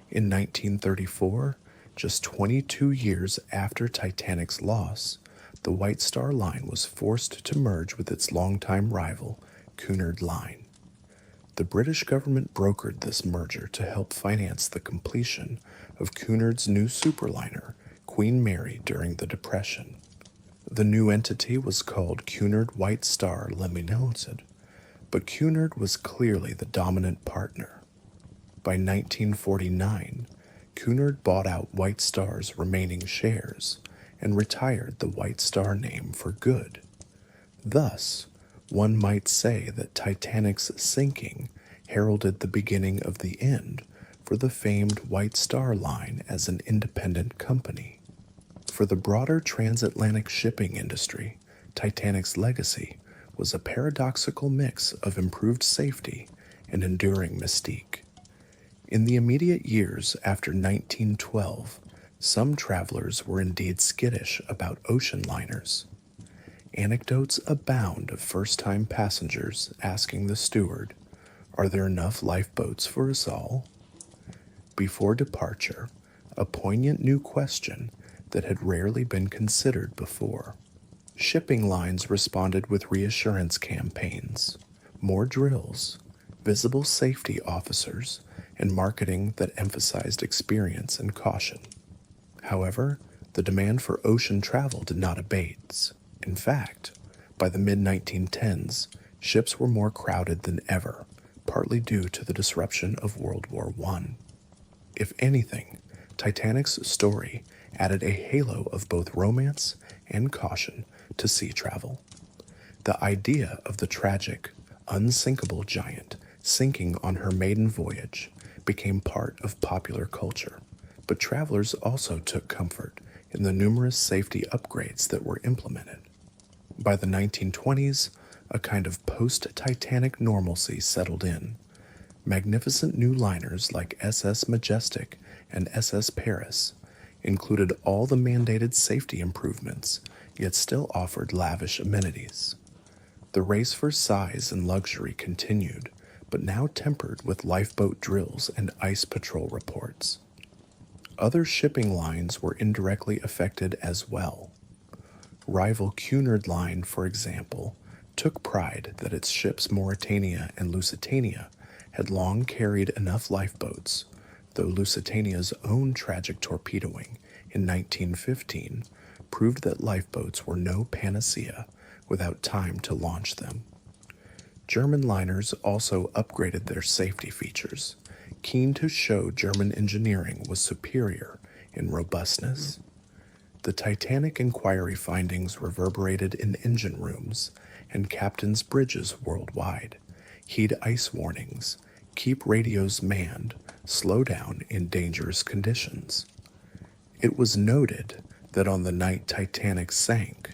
In 1934, just 22 years after Titanic's loss, the White Star Line was forced to merge with its longtime rival, Cunard Line. The British government brokered this merger to help finance the completion of Cunard's new superliner, Queen Mary, during the Depression. The new entity was called Cunard White Star Limited, but Cunard was clearly the dominant partner. By 1949, Cunard bought out White Star's remaining shares and retired the White Star name for good. Thus, one might say that Titanic's sinking heralded the beginning of the end for the famed White Star Line as an independent company. For the broader transatlantic shipping industry, Titanic's legacy was a paradoxical mix of improved safety and enduring mystique. In the immediate years after 1912, some travelers were indeed skittish about ocean liners. Anecdotes abound of first-time passengers asking the steward, "Are there enough lifeboats for us all?" Before departure, a poignant new question that had rarely been considered before. Shipping lines responded with reassurance campaigns, more drills, visible safety officers, and marketing that emphasized experience and caution. However, the demand for ocean travel did not abate. In fact, by the mid-1910s, ships were more crowded than ever, partly due to the disruption of World War I. If anything, Titanic's story added a halo of both romance and caution to sea travel. The idea of the tragic, unsinkable giant sinking on her maiden voyage became part of popular culture, but travelers also took comfort in the numerous safety upgrades that were implemented. By the 1920s, a kind of post-Titanic normalcy settled in. Magnificent new liners like SS Majestic and SS Paris included all the mandated safety improvements, yet still offered lavish amenities. The race for size and luxury continued, but now tempered with lifeboat drills and ice patrol reports. Other shipping lines were indirectly affected as well. Rival Cunard Line, for example, took pride that its ships Mauretania and Lusitania had long carried enough lifeboats, though Lusitania's own tragic torpedoing in 1915 proved that lifeboats were no panacea without time to launch them. German liners also upgraded their safety features, keen to show German engineering was superior in robustness. The Titanic inquiry findings reverberated in engine rooms and captains' bridges worldwide. Heed ice warnings, keep radios manned, slow down in dangerous conditions. It was noted that on the night Titanic sank,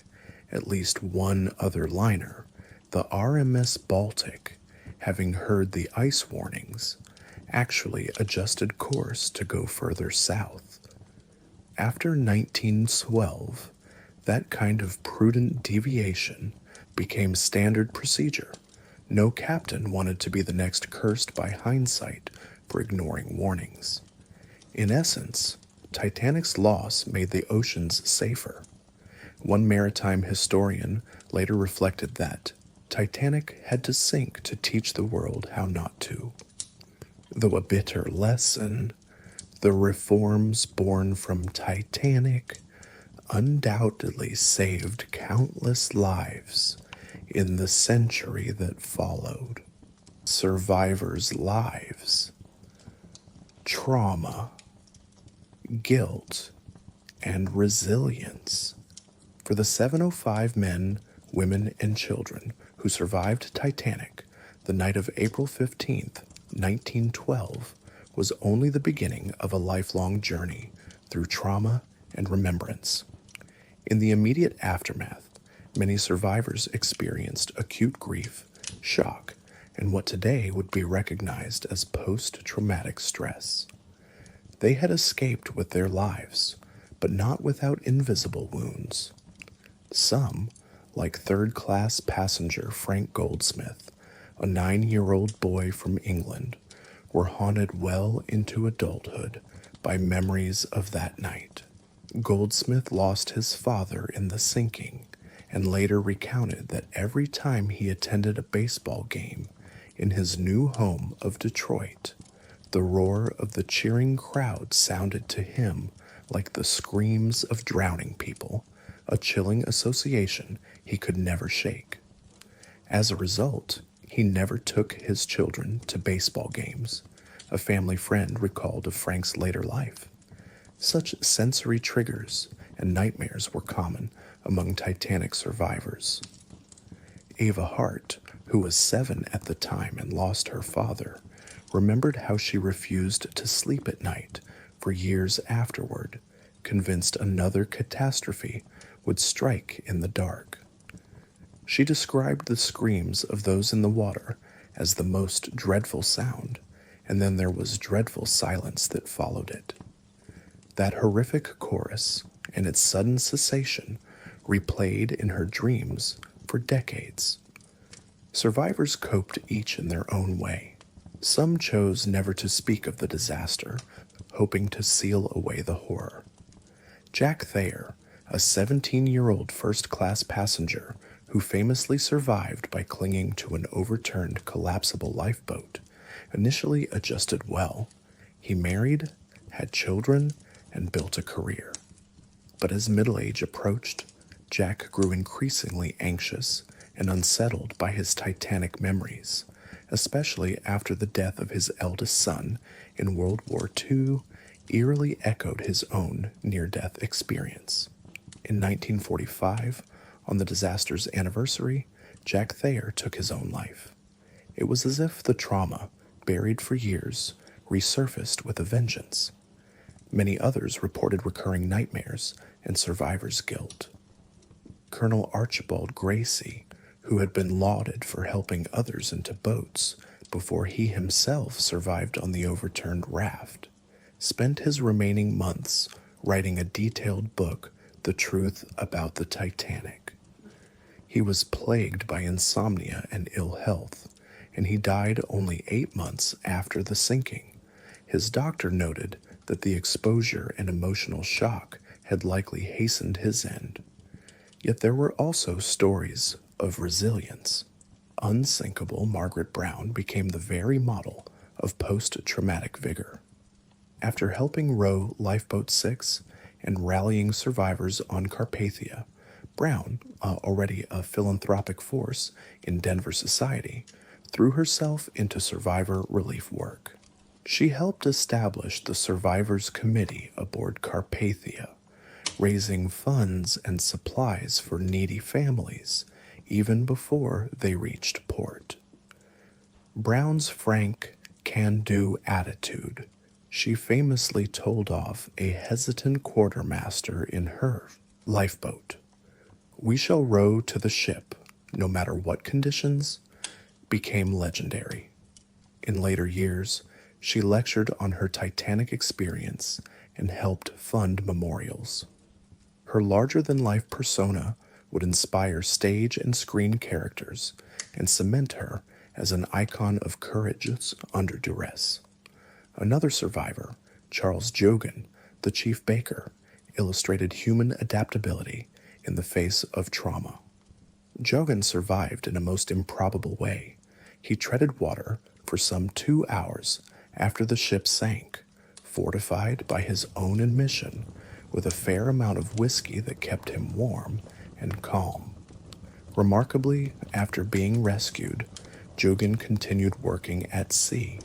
at least one other liner, the RMS Baltic, having heard the ice warnings, actually adjusted course to go further south. After 1912, that kind of prudent deviation became standard procedure. No captain wanted to be the next cursed by hindsight for ignoring warnings. In essence, Titanic's loss made the oceans safer. One maritime historian later reflected that Titanic had to sink to teach the world how not to. Though a bitter lesson, the reforms born from Titanic undoubtedly saved countless lives in the century that followed. Survivors' lives, trauma, guilt, and resilience. For the 705 men, women, and children who survived Titanic, the night of April 15th, 1912, was only the beginning of a lifelong journey through trauma and remembrance. In the immediate aftermath, many survivors experienced acute grief, shock, and what today would be recognized as post-traumatic stress. They had escaped with their lives, but not without invisible wounds. Some, like third-class passenger Frank Goldsmith, a 9-year-old boy from England, were haunted well into adulthood by memories of that night. Goldsmith lost his father in the sinking and later recounted that every time he attended a baseball game in his new home of Detroit, the roar of the cheering crowd sounded to him like the screams of drowning people, a chilling association he could never shake. As a result, he never took his children to baseball games, a family friend recalled of Frank's later life. Such sensory triggers and nightmares were common among Titanic survivors. Ava Hart, who was 7 at the time and lost her father, remembered how she refused to sleep at night for years afterward, convinced another catastrophe would strike in the dark. She described the screams of those in the water as the most dreadful sound, and then there was dreadful silence that followed it. That horrific chorus and its sudden cessation replayed in her dreams for decades. Survivors coped each in their own way. Some chose never to speak of the disaster, hoping to seal away the horror. Jack Thayer, a 17-year-old first-class passenger who famously survived by clinging to an overturned collapsible lifeboat, initially adjusted well. He married, had children, and built a career. But as middle age approached, Jack grew increasingly anxious and unsettled by his Titanic memories, especially after the death of his eldest son in World War II eerily echoed his own near-death experience. In 1945, on the disaster's anniversary, Jack Thayer took his own life. It was as if the trauma, buried for years, resurfaced with a vengeance. Many others reported recurring nightmares and survivor's guilt. Colonel Archibald Gracie, who had been lauded for helping others into boats before he himself survived on the overturned raft, spent his remaining months writing a detailed book, The Truth About the Titanic. He was plagued by insomnia and ill health, and he died only 8 months after the sinking. His doctor noted that the exposure and emotional shock had likely hastened his end. Yet there were also stories of resilience. Unsinkable Margaret Brown became the very model of post-traumatic vigor. After helping row Lifeboat 6 and rallying survivors on Carpathia, Brown, already a philanthropic force in Denver society, threw herself into survivor relief work. She helped establish the Survivors Committee aboard Carpathia, raising funds and supplies for needy families even before they reached port. Brown's frank, can-do attitude, she famously told off a hesitant quartermaster in her lifeboat. "We shall row to the ship, no matter what conditions," became legendary. In later years, she lectured on her Titanic experience and helped fund memorials. Her larger-than-life persona would inspire stage and screen characters and cement her as an icon of courage under duress. Another survivor, Charles Jogan, the chief baker, illustrated human adaptability in the face of trauma. Jogan survived in a most improbable way. He treaded water for some 2 hours after the ship sank, fortified by his own admission with a fair amount of whiskey that kept him warm and calm. Remarkably, after being rescued, Jogan continued working at sea.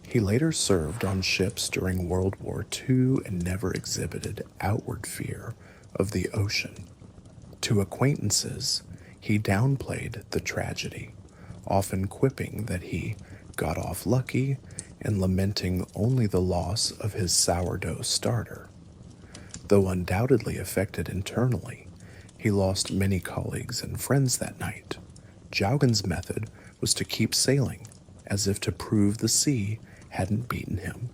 He later served on ships during World War II and never exhibited outward fear of the ocean. To acquaintances, he downplayed the tragedy, often quipping that he got off lucky and lamenting only the loss of his sourdough starter. Though undoubtedly affected internally, he lost many colleagues and friends that night. Jaugen's method was to keep sailing, as if to prove the sea hadn't beaten him.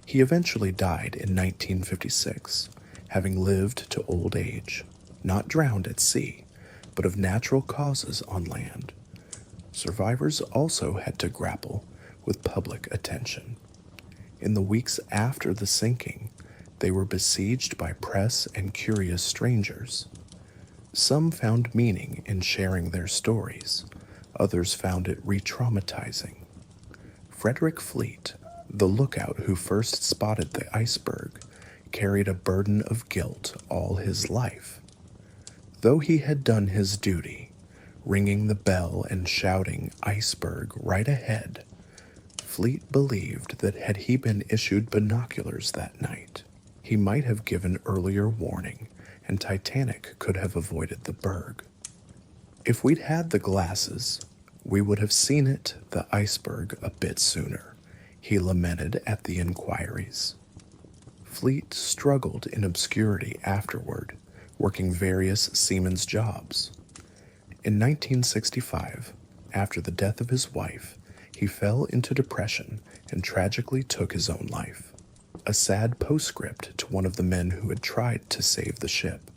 He eventually died in 1956, having lived to old age, not drowned at sea, but of natural causes on land. Survivors also had to grapple with public attention. In the weeks after the sinking, they were besieged by press and curious strangers. Some found meaning in sharing their stories, others found it re-traumatizing. Frederick Fleet, the lookout who first spotted the iceberg, carried a burden of guilt all his life. Though he had done his duty, ringing the bell and shouting "Iceberg right ahead," Fleet believed that had he been issued binoculars that night, he might have given earlier warning and Titanic could have avoided the berg. If we'd had the glasses, we would have seen it, the iceberg, a bit sooner, he lamented at the inquiries. Fleet struggled in obscurity afterward, working various seamen's jobs. In 1965, after the death of his wife, he fell into depression and tragically took his own life, a sad postscript to one of the men who had tried to save the ship.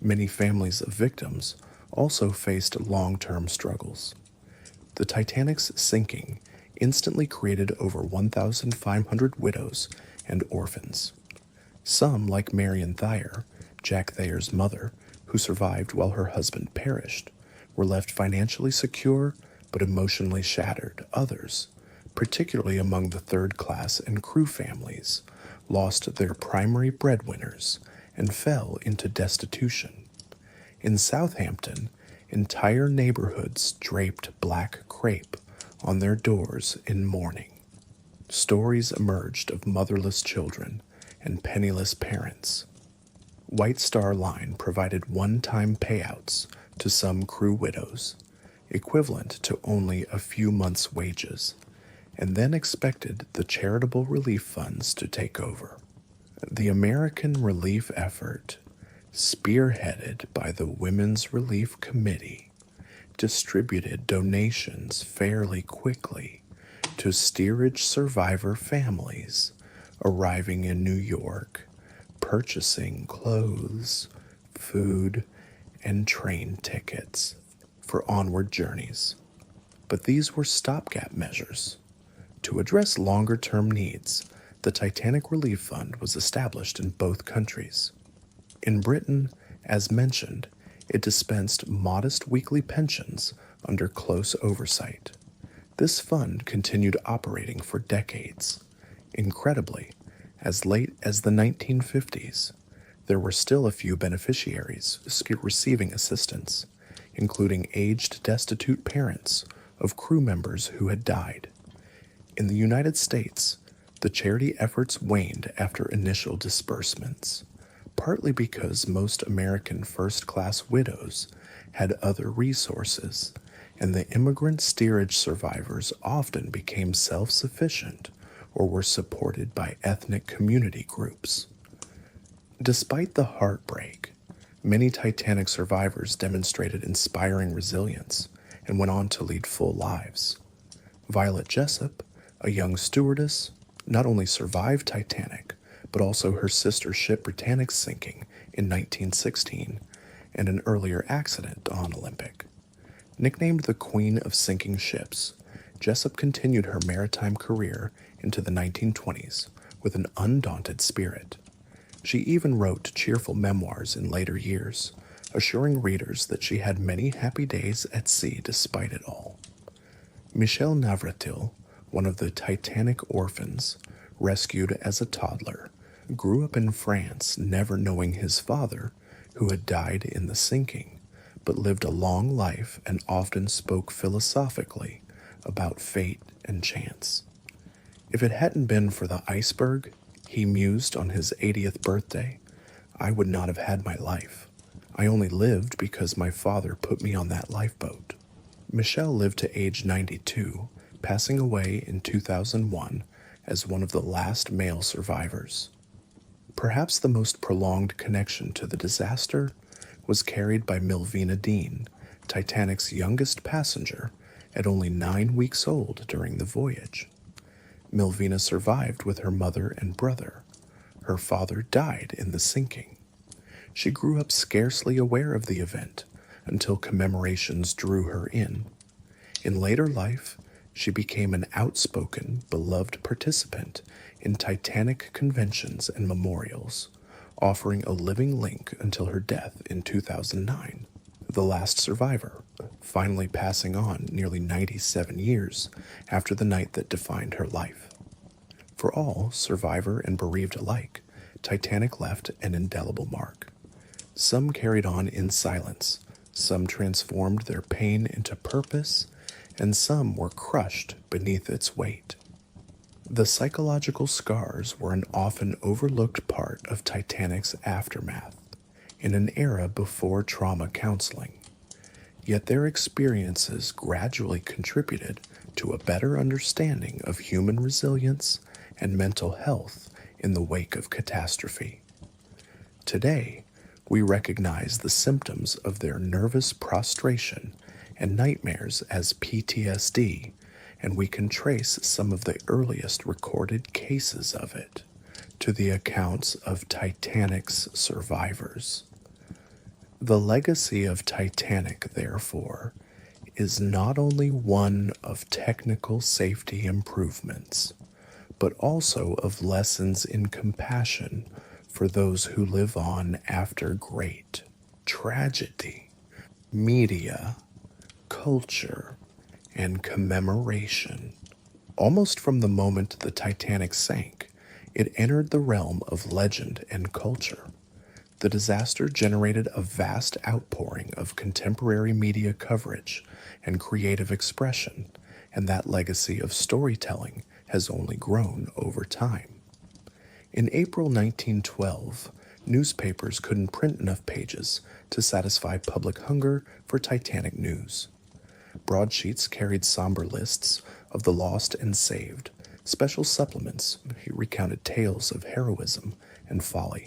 Many families of victims also faced long-term struggles. The Titanic's sinking instantly created over 1,500 widows and orphans. Some, like Marion Thayer, Jack Thayer's mother, who survived while her husband perished, were left financially secure but emotionally shattered. Others, particularly among the third class and crew families, lost their primary breadwinners and fell into destitution. In Southampton, entire neighborhoods draped black crepe on their doors in mourning. Stories emerged of motherless children and penniless parents. White Star Line provided one-time payouts to some crew widows, equivalent to only a few months' wages, and then expected the charitable relief funds to take over. The American relief effort, spearheaded by the Women's Relief Committee, distributed donations fairly quickly to steerage survivor families arriving in New York, purchasing clothes, food, and train tickets for onward journeys. But these were stopgap measures. To address longer-term needs, the Titanic Relief Fund was established in both countries. In Britain, as mentioned, it dispensed modest weekly pensions under close oversight. This fund continued operating for decades. Incredibly, as late as the 1950s, there were still a few beneficiaries receiving assistance, including aged destitute parents of crew members who had died. In the United States, the charity efforts waned after initial disbursements, partly because most American first-class widows had other resources, and the immigrant steerage survivors often became self-sufficient or were supported by ethnic community groups. Despite the heartbreak, many Titanic survivors demonstrated inspiring resilience and went on to lead full lives. Violet Jessup, a young stewardess, not only survived Titanic, but also her sister ship Britannic's sinking in 1916 and an earlier accident on Olympic. Nicknamed the Queen of Sinking Ships, Jessup continued her maritime career into the 1920s with an undaunted spirit. She even wrote cheerful memoirs in later years, assuring readers that she had many happy days at sea despite it all. Michel Navratil, one of the Titanic orphans, rescued as a toddler, grew up in France never knowing his father, who had died in the sinking, but lived a long life and often spoke philosophically about fate and chance. If it hadn't been for the iceberg, he mused on his 80th birthday, I would not have had my life. I only lived because my father put me on that lifeboat. Michel lived to age 92, passing away in 2001 as one of the last male survivors. Perhaps the most prolonged connection to the disaster was carried by Milvina Dean, Titanic's youngest passenger, at only 9 weeks old during the voyage. Milvina survived with her mother and brother. Her father died in the sinking. She grew up scarcely aware of the event until commemorations drew her in. In later life, she became an outspoken, beloved participant in Titanic conventions and memorials, offering a living link until her death in 2009. The last survivor, finally passing on nearly 97 years after the night that defined her life. For all, survivor and bereaved alike, Titanic left an indelible mark. Some carried on in silence, some transformed their pain into purpose, and some were crushed beneath its weight. The psychological scars were an often overlooked part of Titanic's aftermath, in an era before trauma counseling. Yet their experiences gradually contributed to a better understanding of human resilience and mental health in the wake of catastrophe. Today, we recognize the symptoms of their nervous prostration and nightmares as PTSD, and we can trace some of the earliest recorded cases of it to the accounts of Titanic's survivors. The legacy of Titanic, therefore, is not only one of technical safety improvements, but also of lessons in compassion for those who live on after great tragedy, media, culture, and commemoration. Almost from the moment the Titanic sank, it entered the realm of legend and culture. The disaster generated a vast outpouring of contemporary media coverage and creative expression, and that legacy of storytelling has only grown over time. In April 1912, newspapers couldn't print enough pages to satisfy public hunger for Titanic news. Broadsheets carried somber lists of the lost and saved. Special supplements recounted tales of heroism and folly.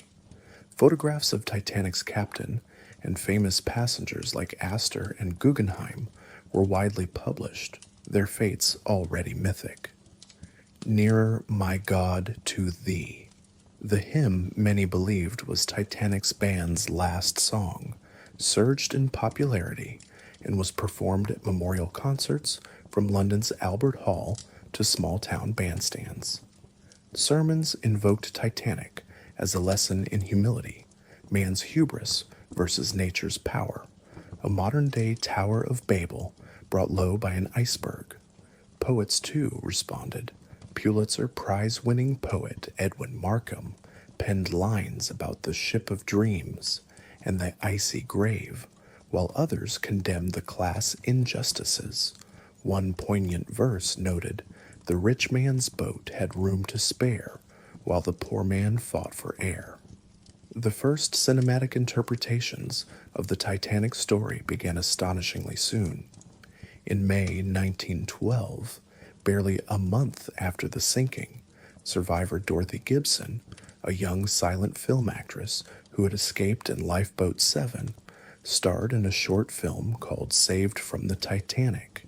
Photographs of Titanic's captain and famous passengers like Astor and Guggenheim were widely published, their fates already mythic. Nearer, My God, to Thee. The hymn many believed was Titanic's band's last song, surged in popularity and was performed at memorial concerts from London's Albert Hall to small-town bandstands. Sermons invoked Titanic as a lesson in humility, man's hubris versus nature's power, a modern-day Tower of Babel brought low by an iceberg. Poets, too, responded. Pulitzer Prize-winning poet Edwin Markham penned lines about the ship of dreams and the icy grave, while others condemned the class injustices. One poignant verse noted, "The rich man's boat had room to spare, while the poor man fought for air." The first cinematic interpretations of the Titanic story began astonishingly soon. In May 1912, barely a month after the sinking, survivor Dorothy Gibson, a young silent film actress who had escaped in Lifeboat 7, starred in a short film called Saved from the Titanic.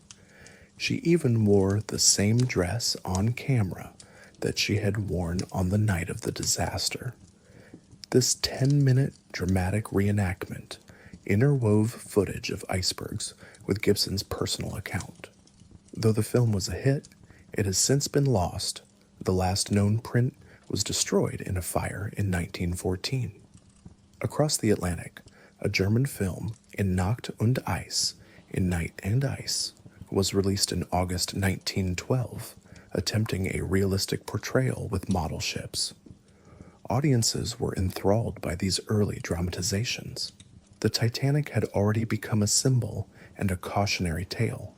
She even wore the same dress on camera that she had worn on the night of the disaster. This 10-minute dramatic reenactment interwove footage of icebergs with Gibson's personal account. Though the film was a hit, it has since been lost. The last known print was destroyed in a fire in 1914. Across the Atlantic, a German film, In Nacht und Eis, In Night and Ice, was released in August 1912, attempting a realistic portrayal with model ships. Audiences were enthralled by these early dramatizations. The Titanic had already become a symbol and a cautionary tale.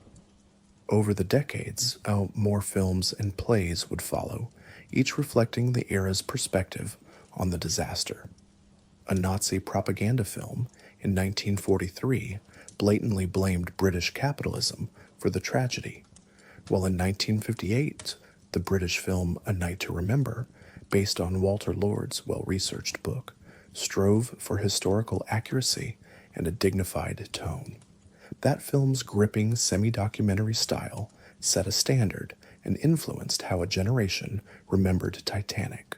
Over the decades, more films and plays would follow, each reflecting the era's perspective on the disaster. A Nazi propaganda film in 1943 blatantly blamed British capitalism for the tragedy, while in 1958, the British film A Night to Remember, based on Walter Lord's well-researched book, strove for historical accuracy and a dignified tone. That film's gripping semi-documentary style set a standard and influenced how a generation remembered Titanic.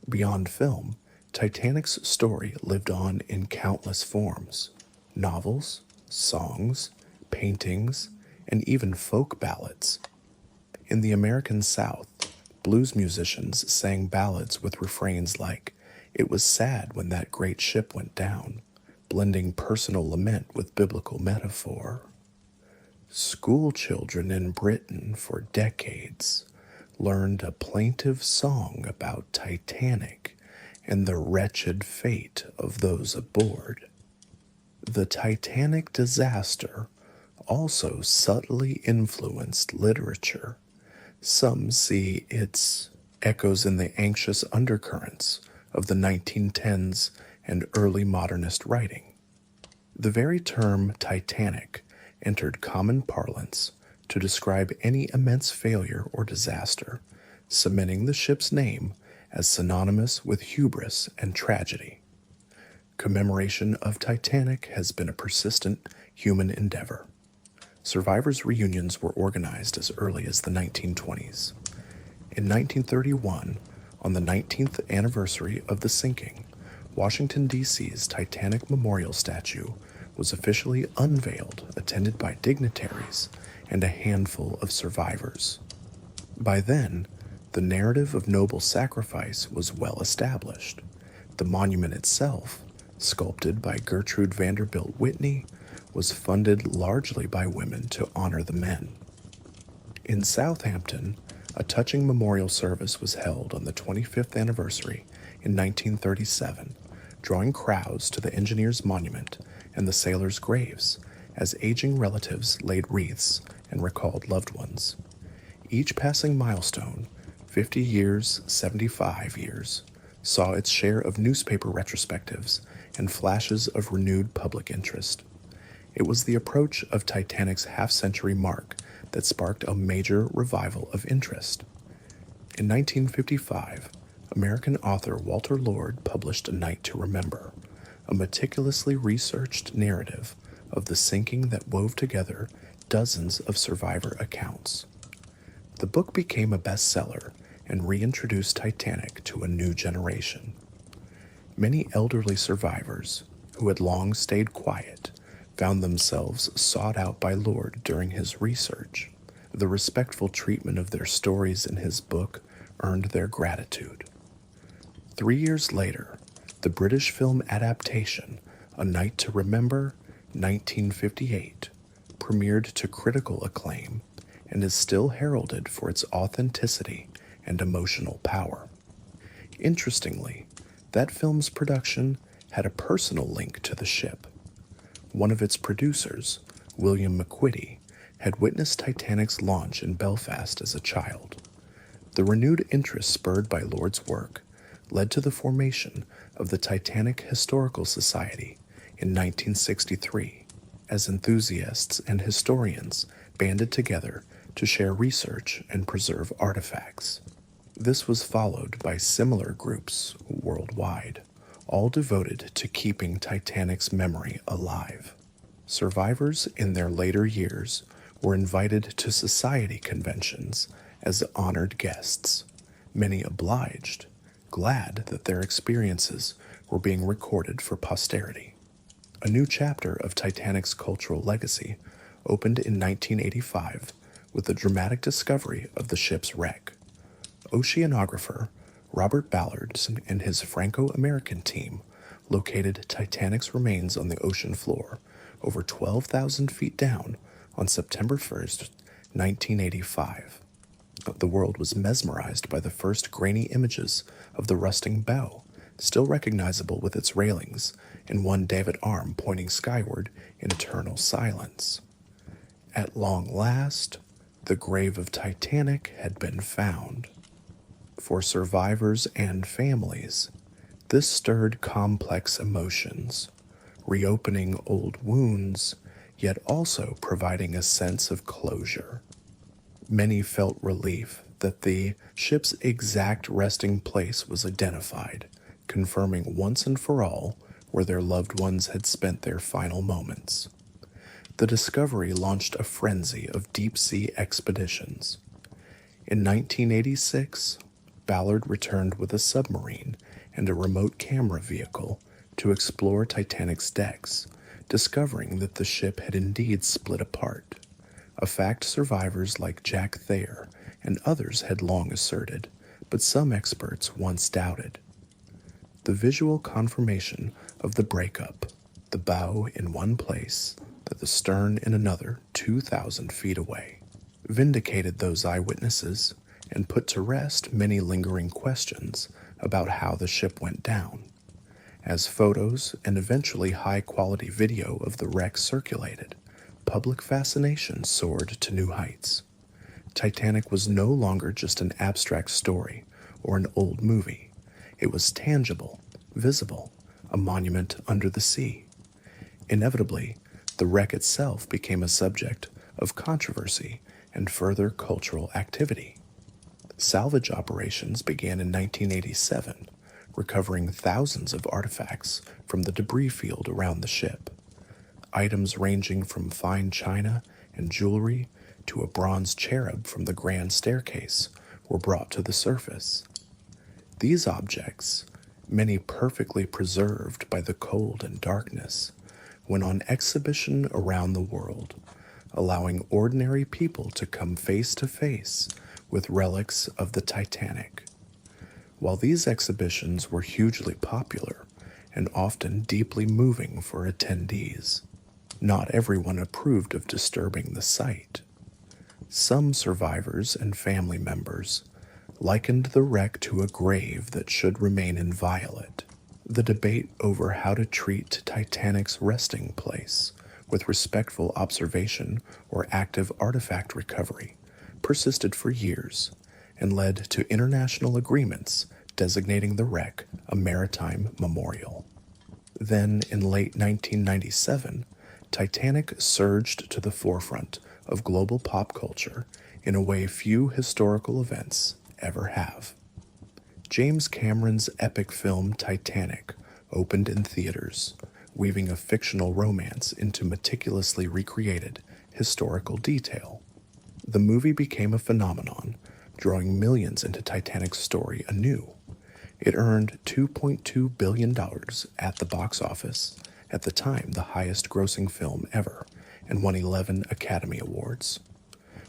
Beyond film, Titanic's story lived on in countless forms: novels, songs, paintings, and even folk ballads. In the American South, blues musicians sang ballads with refrains like, "It was sad when that great ship went down," blending personal lament with biblical metaphor. School children in Britain for decades learned a plaintive song about Titanic and the wretched fate of those aboard. The Titanic disaster also subtly influenced literature. Some see its echoes in the anxious undercurrents of the 1910s and early modernist writing. The very term Titanic entered common parlance to describe any immense failure or disaster, cementing the ship's name as synonymous with hubris and tragedy. Commemoration of Titanic has been a persistent human endeavor. Survivors' reunions were organized as early as the 1920s. In 1931, on the 19th anniversary of the sinking, Washington, D.C.'s Titanic Memorial statue was officially unveiled, attended by dignitaries and a handful of survivors. By then, the narrative of noble sacrifice was well established. The monument itself, sculpted by Gertrude Vanderbilt Whitney, was funded largely by women to honor the men. In Southampton, a touching memorial service was held on the 25th anniversary in 1937, drawing crowds to the engineers' monument and the sailors' graves as aging relatives laid wreaths and recalled loved ones. Each passing milestone, 50 years, 75 years, saw its share of newspaper retrospectives and flashes of renewed public interest. It was the approach of Titanic's half-century mark that sparked a major revival of interest. In 1955, American author Walter Lord published A Night to Remember, a meticulously researched narrative of the sinking that wove together dozens of survivor accounts. The book became a bestseller and reintroduced Titanic to a new generation. Many elderly survivors, who had long stayed quiet, found themselves sought out by Lord during his research. The respectful treatment of their stories in his book earned their gratitude. 3 years later, the British film adaptation, A Night to Remember, 1958, premiered to critical acclaim and is still heralded for its authenticity and emotional power. Interestingly, that film's production had a personal link to the ship. One of its producers, William McQuitty, had witnessed Titanic's launch in Belfast as a child. The renewed interest spurred by Lord's work led to the formation of the Titanic Historical Society in 1963, as enthusiasts and historians banded together to share research and preserve artifacts. This was followed by similar groups worldwide, all devoted to keeping Titanic's memory alive. Survivors in their later years were invited to society conventions as honored guests, many obliged, glad that their experiences were being recorded for posterity. A new chapter of Titanic's cultural legacy opened in 1985 with the dramatic discovery of the ship's wreck. Oceanographer Robert Ballard and his Franco-American team located Titanic's remains on the ocean floor over 12,000 feet down on September 1st, 1985. The world was mesmerized by the first grainy images of the rusting bow, still recognizable with its railings and one davit arm pointing skyward in eternal silence. At long last, The grave of Titanic had been found. For survivors and families, this stirred complex emotions, reopening old wounds, yet also providing a sense of closure. Many felt relief that the ship's exact resting place was identified, confirming once and for all where their loved ones had spent their final moments. The discovery launched a frenzy of deep-sea expeditions. In 1986, Ballard returned with a submarine and a remote camera vehicle to explore Titanic's decks, discovering that the ship had indeed split apart, a fact survivors like Jack Thayer and others had long asserted, but some experts once doubted. The visual confirmation of the breakup, the bow in one place, the stern in another 2,000 feet away, vindicated those eyewitnesses and put to rest many lingering questions about how the ship went down. As photos and eventually high-quality video of the wreck circulated, public fascination soared to new heights. Titanic was no longer just an abstract story or an old movie. It was tangible, visible, a monument under the sea. Inevitably, the wreck itself became a subject of controversy and further cultural activity. Salvage operations began in 1987, recovering thousands of artifacts from the debris field around the ship. Items ranging from fine china and jewelry to a bronze cherub from the grand staircase were brought to the surface. These objects, many perfectly preserved by the cold and darkness, went on exhibition around the world, allowing ordinary people to come face to face with relics of the Titanic. While these exhibitions were hugely popular and often deeply moving for attendees, not everyone approved of disturbing the sight. Some survivors and family members likened the wreck to a grave that should remain inviolate. The debate over how to treat Titanic's resting place with respectful observation or active artifact recovery persisted for years and led to international agreements designating the wreck a maritime memorial. Then, in late 1997, Titanic surged to the forefront of global pop culture in a way few historical events ever have. James Cameron's epic film Titanic opened in theaters, weaving a fictional romance into meticulously recreated historical detail. The movie became a phenomenon, drawing millions into Titanic's story anew. It earned $2.2 billion at the box office, at the time the highest-grossing film ever, and won 11 Academy Awards.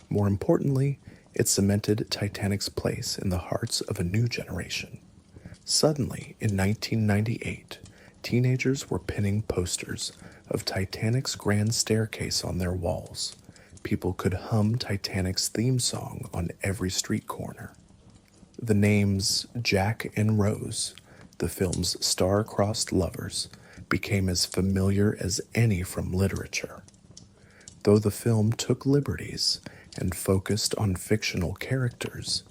More importantly, it cemented Titanic's place in the hearts of a new generation. Suddenly, in 1998, teenagers were pinning posters of Titanic's grand staircase on their walls. People could hum Titanic's theme song on every street corner. The names Jack and Rose, the film's star-crossed lovers, became as familiar as any from literature. Though the film took liberties and focused on fictional characters,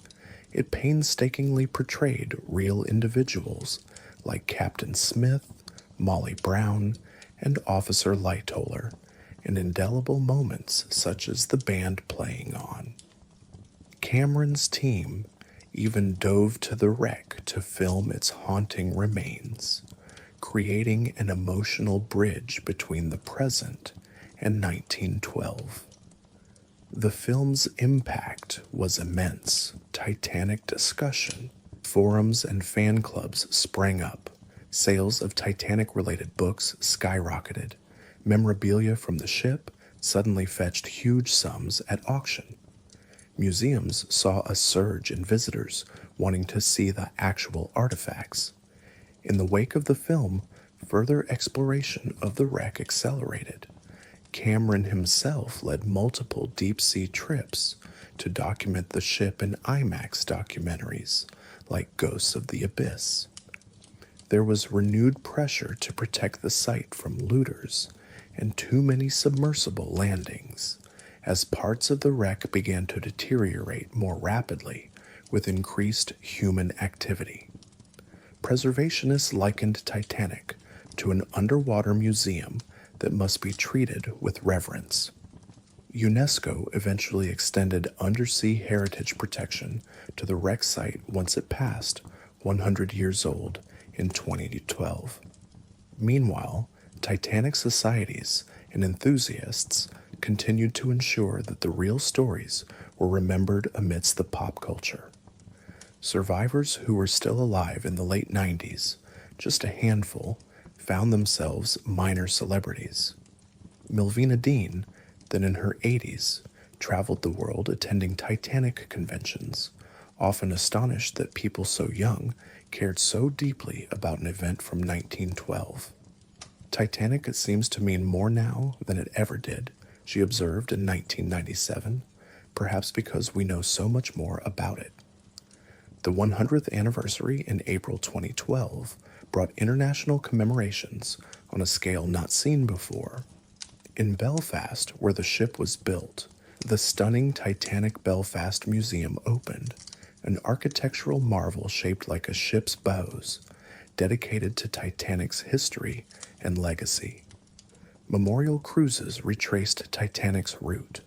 it painstakingly portrayed real individuals like Captain Smith, Molly Brown, and Officer Lightoller in indelible moments such as the band playing on. Cameron's team even dove to the wreck to film its haunting remains, creating an emotional bridge between the present and 1912. The film's impact was immense. Titanic discussion, forums and fan clubs sprang up. Sales of Titanic-related books skyrocketed. Memorabilia from the ship suddenly fetched huge sums at auction. Museums saw a surge in visitors wanting to see the actual artifacts. In the wake of the film, further exploration of the wreck accelerated. Cameron himself led multiple deep-sea trips to document the ship in IMAX documentaries like Ghosts of the Abyss. There was renewed pressure to protect the site from looters and too many submersible landings, as parts of the wreck began to deteriorate more rapidly with increased human activity. Preservationists likened Titanic to an underwater museum that must be treated with reverence. UNESCO eventually extended undersea heritage protection to the wreck site once it passed 100 years old in 2012. Meanwhile, Titanic societies and enthusiasts continued to ensure that the real stories were remembered amidst the pop culture. Survivors who were still alive in the late 90s, just a handful, found themselves minor celebrities. Milvina Dean, then in her 80s, traveled the world attending Titanic conventions, often astonished that people so young cared so deeply about an event from 1912. Titanic seems to mean more now than it ever did, she observed in 1997, perhaps because we know so much more about it. The 100th anniversary in April 2012 brought international commemorations on a scale not seen before. In Belfast, where the ship was built, the stunning Titanic Belfast Museum opened, an architectural marvel shaped like a ship's bows, dedicated to Titanic's history and legacy. Memorial cruises retraced Titanic's route,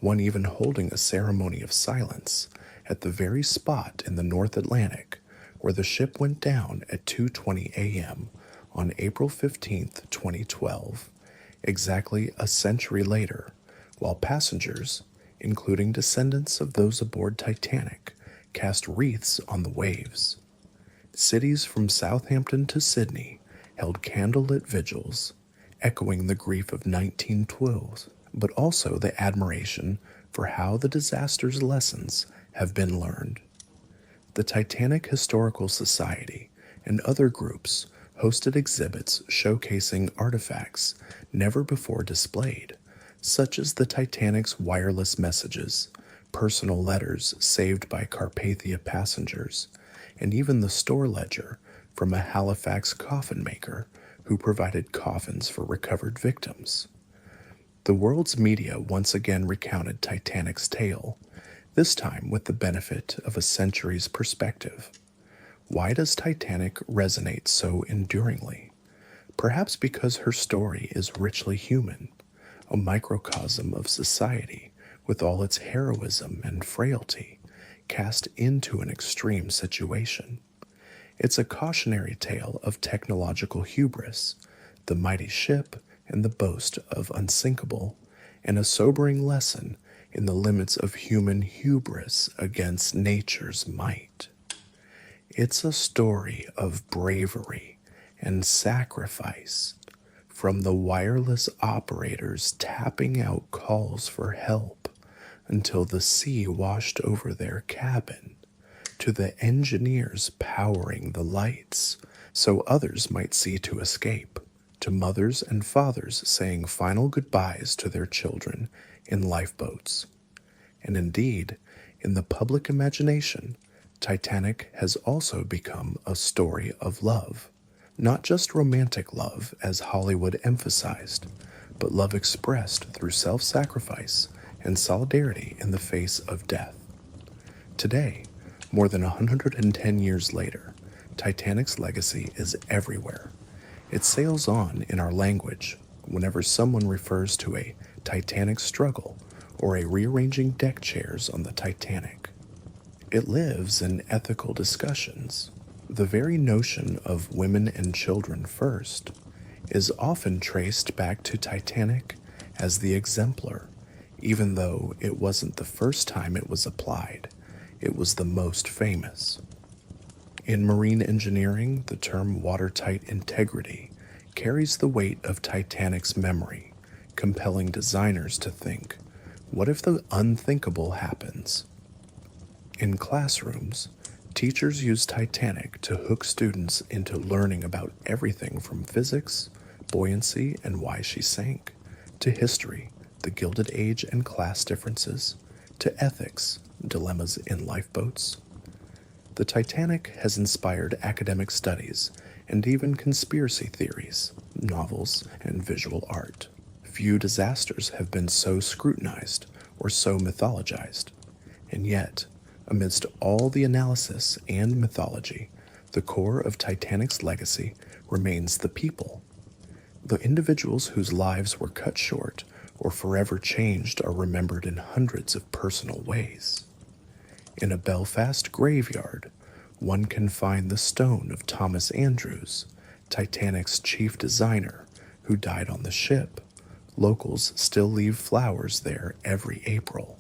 one even holding a ceremony of silence at the very spot in the North Atlantic where the ship went down at 2:20 a.m. on April 15, 2012, exactly a century later, while passengers, including descendants of those aboard Titanic, cast wreaths on the waves. Cities from Southampton to Sydney held candlelit vigils, echoing the grief of 1912, but also the admiration for how the disaster's lessons have been learned. The Titanic Historical Society and other groups hosted exhibits showcasing artifacts never before displayed, such as the Titanic's wireless messages, personal letters saved by Carpathia passengers, and even the store ledger from a Halifax coffin maker who provided coffins for recovered victims. The world's media once again recounted Titanic's tale, this time with the benefit of a century's perspective. Why does Titanic resonate so enduringly? Perhaps because her story is richly human, a microcosm of society with all its heroism and frailty cast into an extreme situation. It's a cautionary tale of technological hubris, the mighty ship and the boast of unsinkable, and a sobering lesson in the limits of human hubris against nature's might. It's a story of bravery and sacrifice, from the wireless operators tapping out calls for help until the sea washed over their cabin, to the engineers powering the lights so others might see to escape, to mothers and fathers saying final goodbyes to their children in lifeboats. And indeed, in the public imagination, Titanic has also become a story of love. Not just romantic love, as Hollywood emphasized, but love expressed through self-sacrifice and solidarity in the face of death. Today, more than 110 years later, Titanic's legacy is everywhere. It sails on in our language whenever someone refers to a Titanic struggle or a rearranging deck chairs on the Titanic. It lives in ethical discussions. The very notion of women and children first is often traced back to Titanic as the exemplar, even though it wasn't the first time it was applied. It was the most famous. In marine engineering, the term watertight integrity carries the weight of Titanic's memory, compelling designers to think, what if the unthinkable happens? In classrooms, teachers use Titanic to hook students into learning about everything from physics, buoyancy and why she sank, to history, the Gilded Age and class differences, to ethics, dilemmas in lifeboats. The Titanic has inspired academic studies and even conspiracy theories, novels, and visual art. Few disasters have been so scrutinized or so mythologized. And yet, amidst all the analysis and mythology, the core of Titanic's legacy remains the people. The individuals whose lives were cut short or forever changed are remembered in hundreds of personal ways. In a Belfast graveyard, one can find the stone of Thomas Andrews, Titanic's chief designer, who died on the ship. Locals still leave flowers there every April.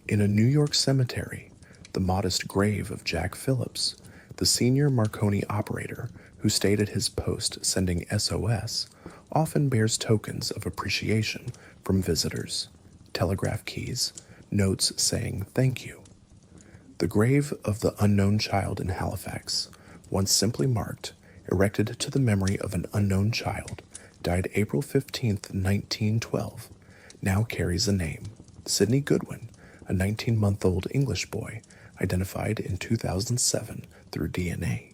In a New York cemetery, the modest grave of Jack Phillips, the senior Marconi operator who stayed at his post sending SOS, often bears tokens of appreciation from visitors, telegraph keys, notes saying thank you. The grave of the unknown child in Halifax, once simply marked, erected to the memory of an unknown child, died April 15, 1912, now carries a name, Sidney Goodwin, a 19-month-old English boy, identified in 2007 through DNA.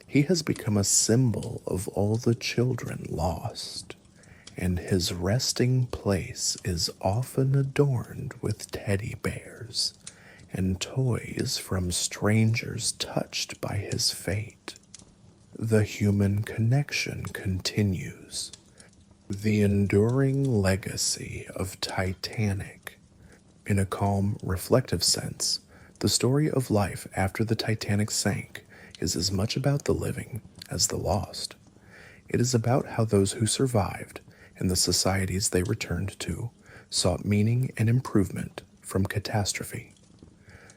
He has become a symbol of all the children lost, and his resting place is often adorned with teddy bears and toys from strangers touched by his fate. The human connection continues. The enduring legacy of Titanic. In a calm, reflective sense, the story of life after the Titanic sank is as much about the living as the lost. It is about how those who survived and the societies they returned to sought meaning and improvement from catastrophe.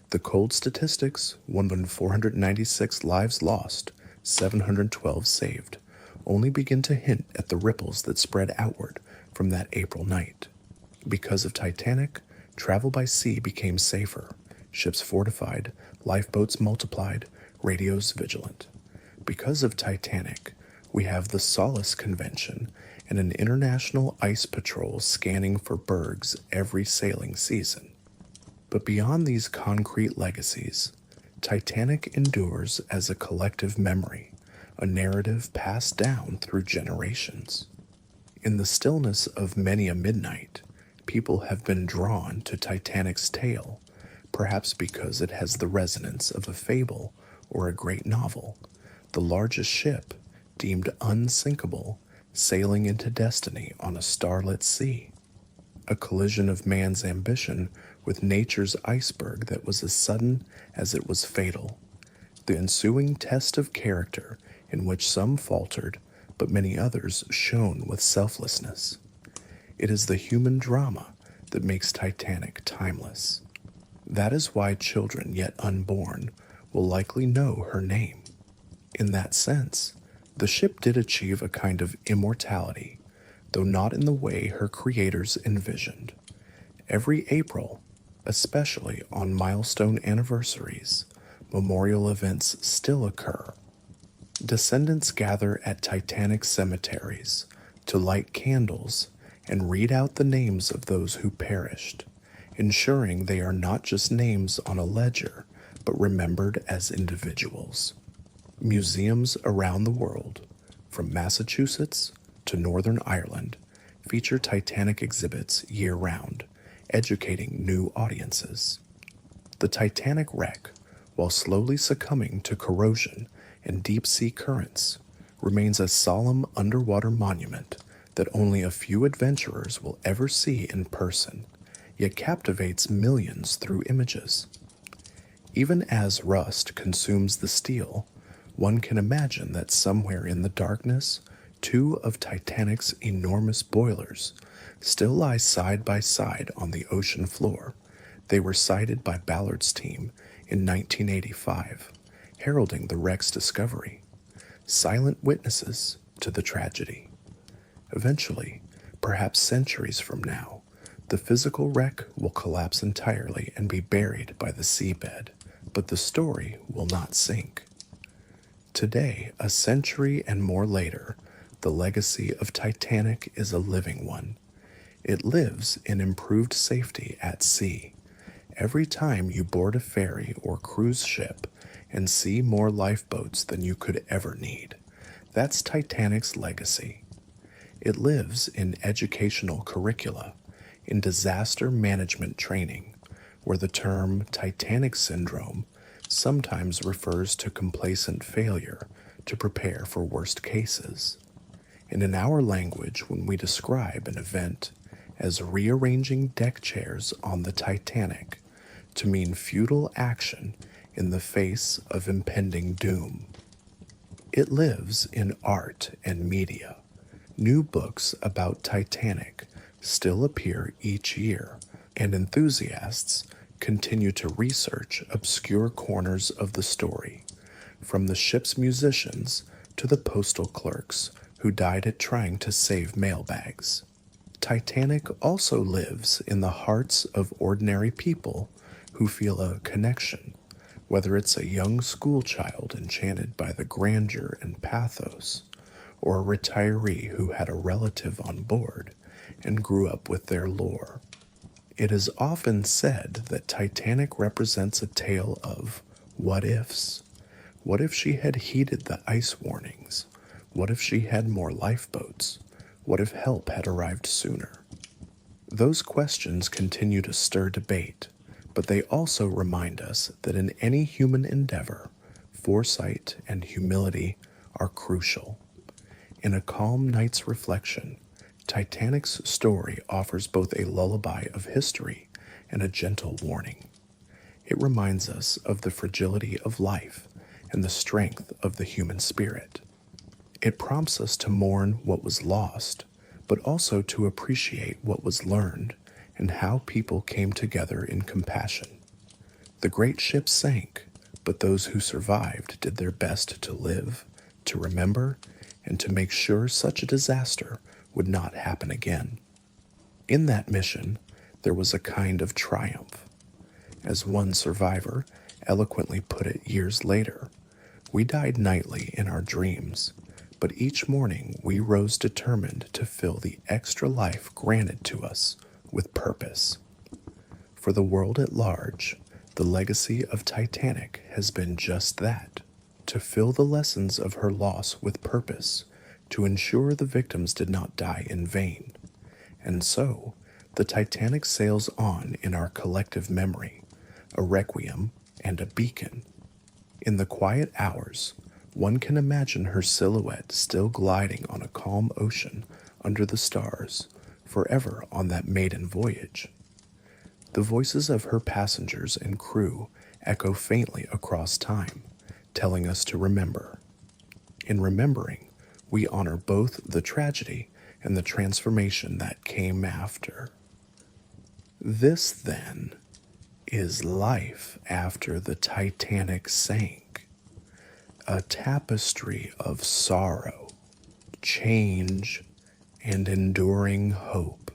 The cold statistics, 1,496 lives lost, 712 saved, only begin to hint at the ripples that spread outward from that April night. Because of Titanic, travel by sea became safer, ships fortified, lifeboats multiplied, radios vigilant. Because of Titanic, we have the Solace Convention and an international ice patrol scanning for bergs every sailing season. But beyond these concrete legacies, Titanic endures as a collective memory, a narrative passed down through generations. In the stillness of many a midnight, people have been drawn to Titanic's tale, perhaps because it has the resonance of a fable or a great novel, the largest ship, deemed unsinkable, sailing into destiny on a starlit sea. A collision of man's ambition with nature's iceberg that was as sudden as it was fatal. The ensuing test of character in which some faltered, but many others shone with selflessness. It is the human drama that makes Titanic timeless. That is why children yet unborn will likely know her name. In that sense, the ship did achieve a kind of immortality, though not in the way her creators envisioned. Every April, especially on milestone anniversaries, memorial events still occur. Descendants gather at Titanic cemeteries to light candles and read out the names of those who perished, ensuring they are not just names on a ledger, but remembered as individuals. Museums around the world, from Massachusetts to Northern Ireland, feature Titanic exhibits year-round, educating new audiences. The Titanic wreck, while slowly succumbing to corrosion and deep-sea currents, remains a solemn underwater monument that only a few adventurers will ever see in person, yet captivates millions through images. Even as rust consumes the steel, one can imagine that somewhere in the darkness, two of Titanic's enormous boilers still lie side by side on the ocean floor. They were sighted by Ballard's team in 1985, heralding the wreck's discovery, silent witnesses to the tragedy. Eventually, perhaps centuries from now, the physical wreck will collapse entirely and be buried by the seabed, but the story will not sink. Today, a century and more later, the legacy of Titanic is a living one. It lives in improved safety at sea. Every time you board a ferry or cruise ship and see more lifeboats than you could ever need, that's Titanic's legacy. It lives in educational curricula, in disaster management training, where the term Titanic Syndrome sometimes refers to complacent failure to prepare for worst cases. And in our language, when we describe an event as rearranging deck chairs on the Titanic to mean futile action in the face of impending doom. It lives in art and media. New books about Titanic still appear each year, and enthusiasts continue to research obscure corners of the story, from the ship's musicians to the postal clerks who died at trying to save mailbags. Titanic also lives in the hearts of ordinary people who feel a connection, whether it's a young schoolchild enchanted by the grandeur and pathos, or a retiree who had a relative on board and grew up with their lore. It is often said that Titanic represents a tale of what ifs. What if she had heeded the ice warnings? What if she had more lifeboats? What if help had arrived sooner? Those questions continue to stir debate, but they also remind us that in any human endeavor, foresight and humility are crucial. In A Calm Night's Reflection, Titanic's story offers both a lullaby of history and a gentle warning. It reminds us of the fragility of life and the strength of the human spirit. It prompts us to mourn what was lost, but also to appreciate what was learned and how people came together in compassion. The great ship sank, but those who survived did their best to live, to remember, and to make sure such a disaster would not happen again. In that mission, there was a kind of triumph. As one survivor eloquently put it years later, we died nightly in our dreams, but each morning we rose determined to fill the extra life granted to us with purpose. For the world at large, the legacy of Titanic has been just that, to fill the lessons of her loss with purpose, to ensure the victims did not die in vain. And so, the Titanic sails on in our collective memory, a requiem and a beacon. In the quiet hours, one can imagine her silhouette still gliding on a calm ocean under the stars, forever on that maiden voyage. The voices of her passengers and crew echo faintly across time, telling us to remember. In remembering, we honor both the tragedy and the transformation that came after. This, then, is life after the Titanic sank. A tapestry of sorrow, change, and enduring hope,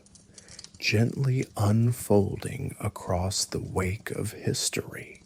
gently unfolding across the wake of history.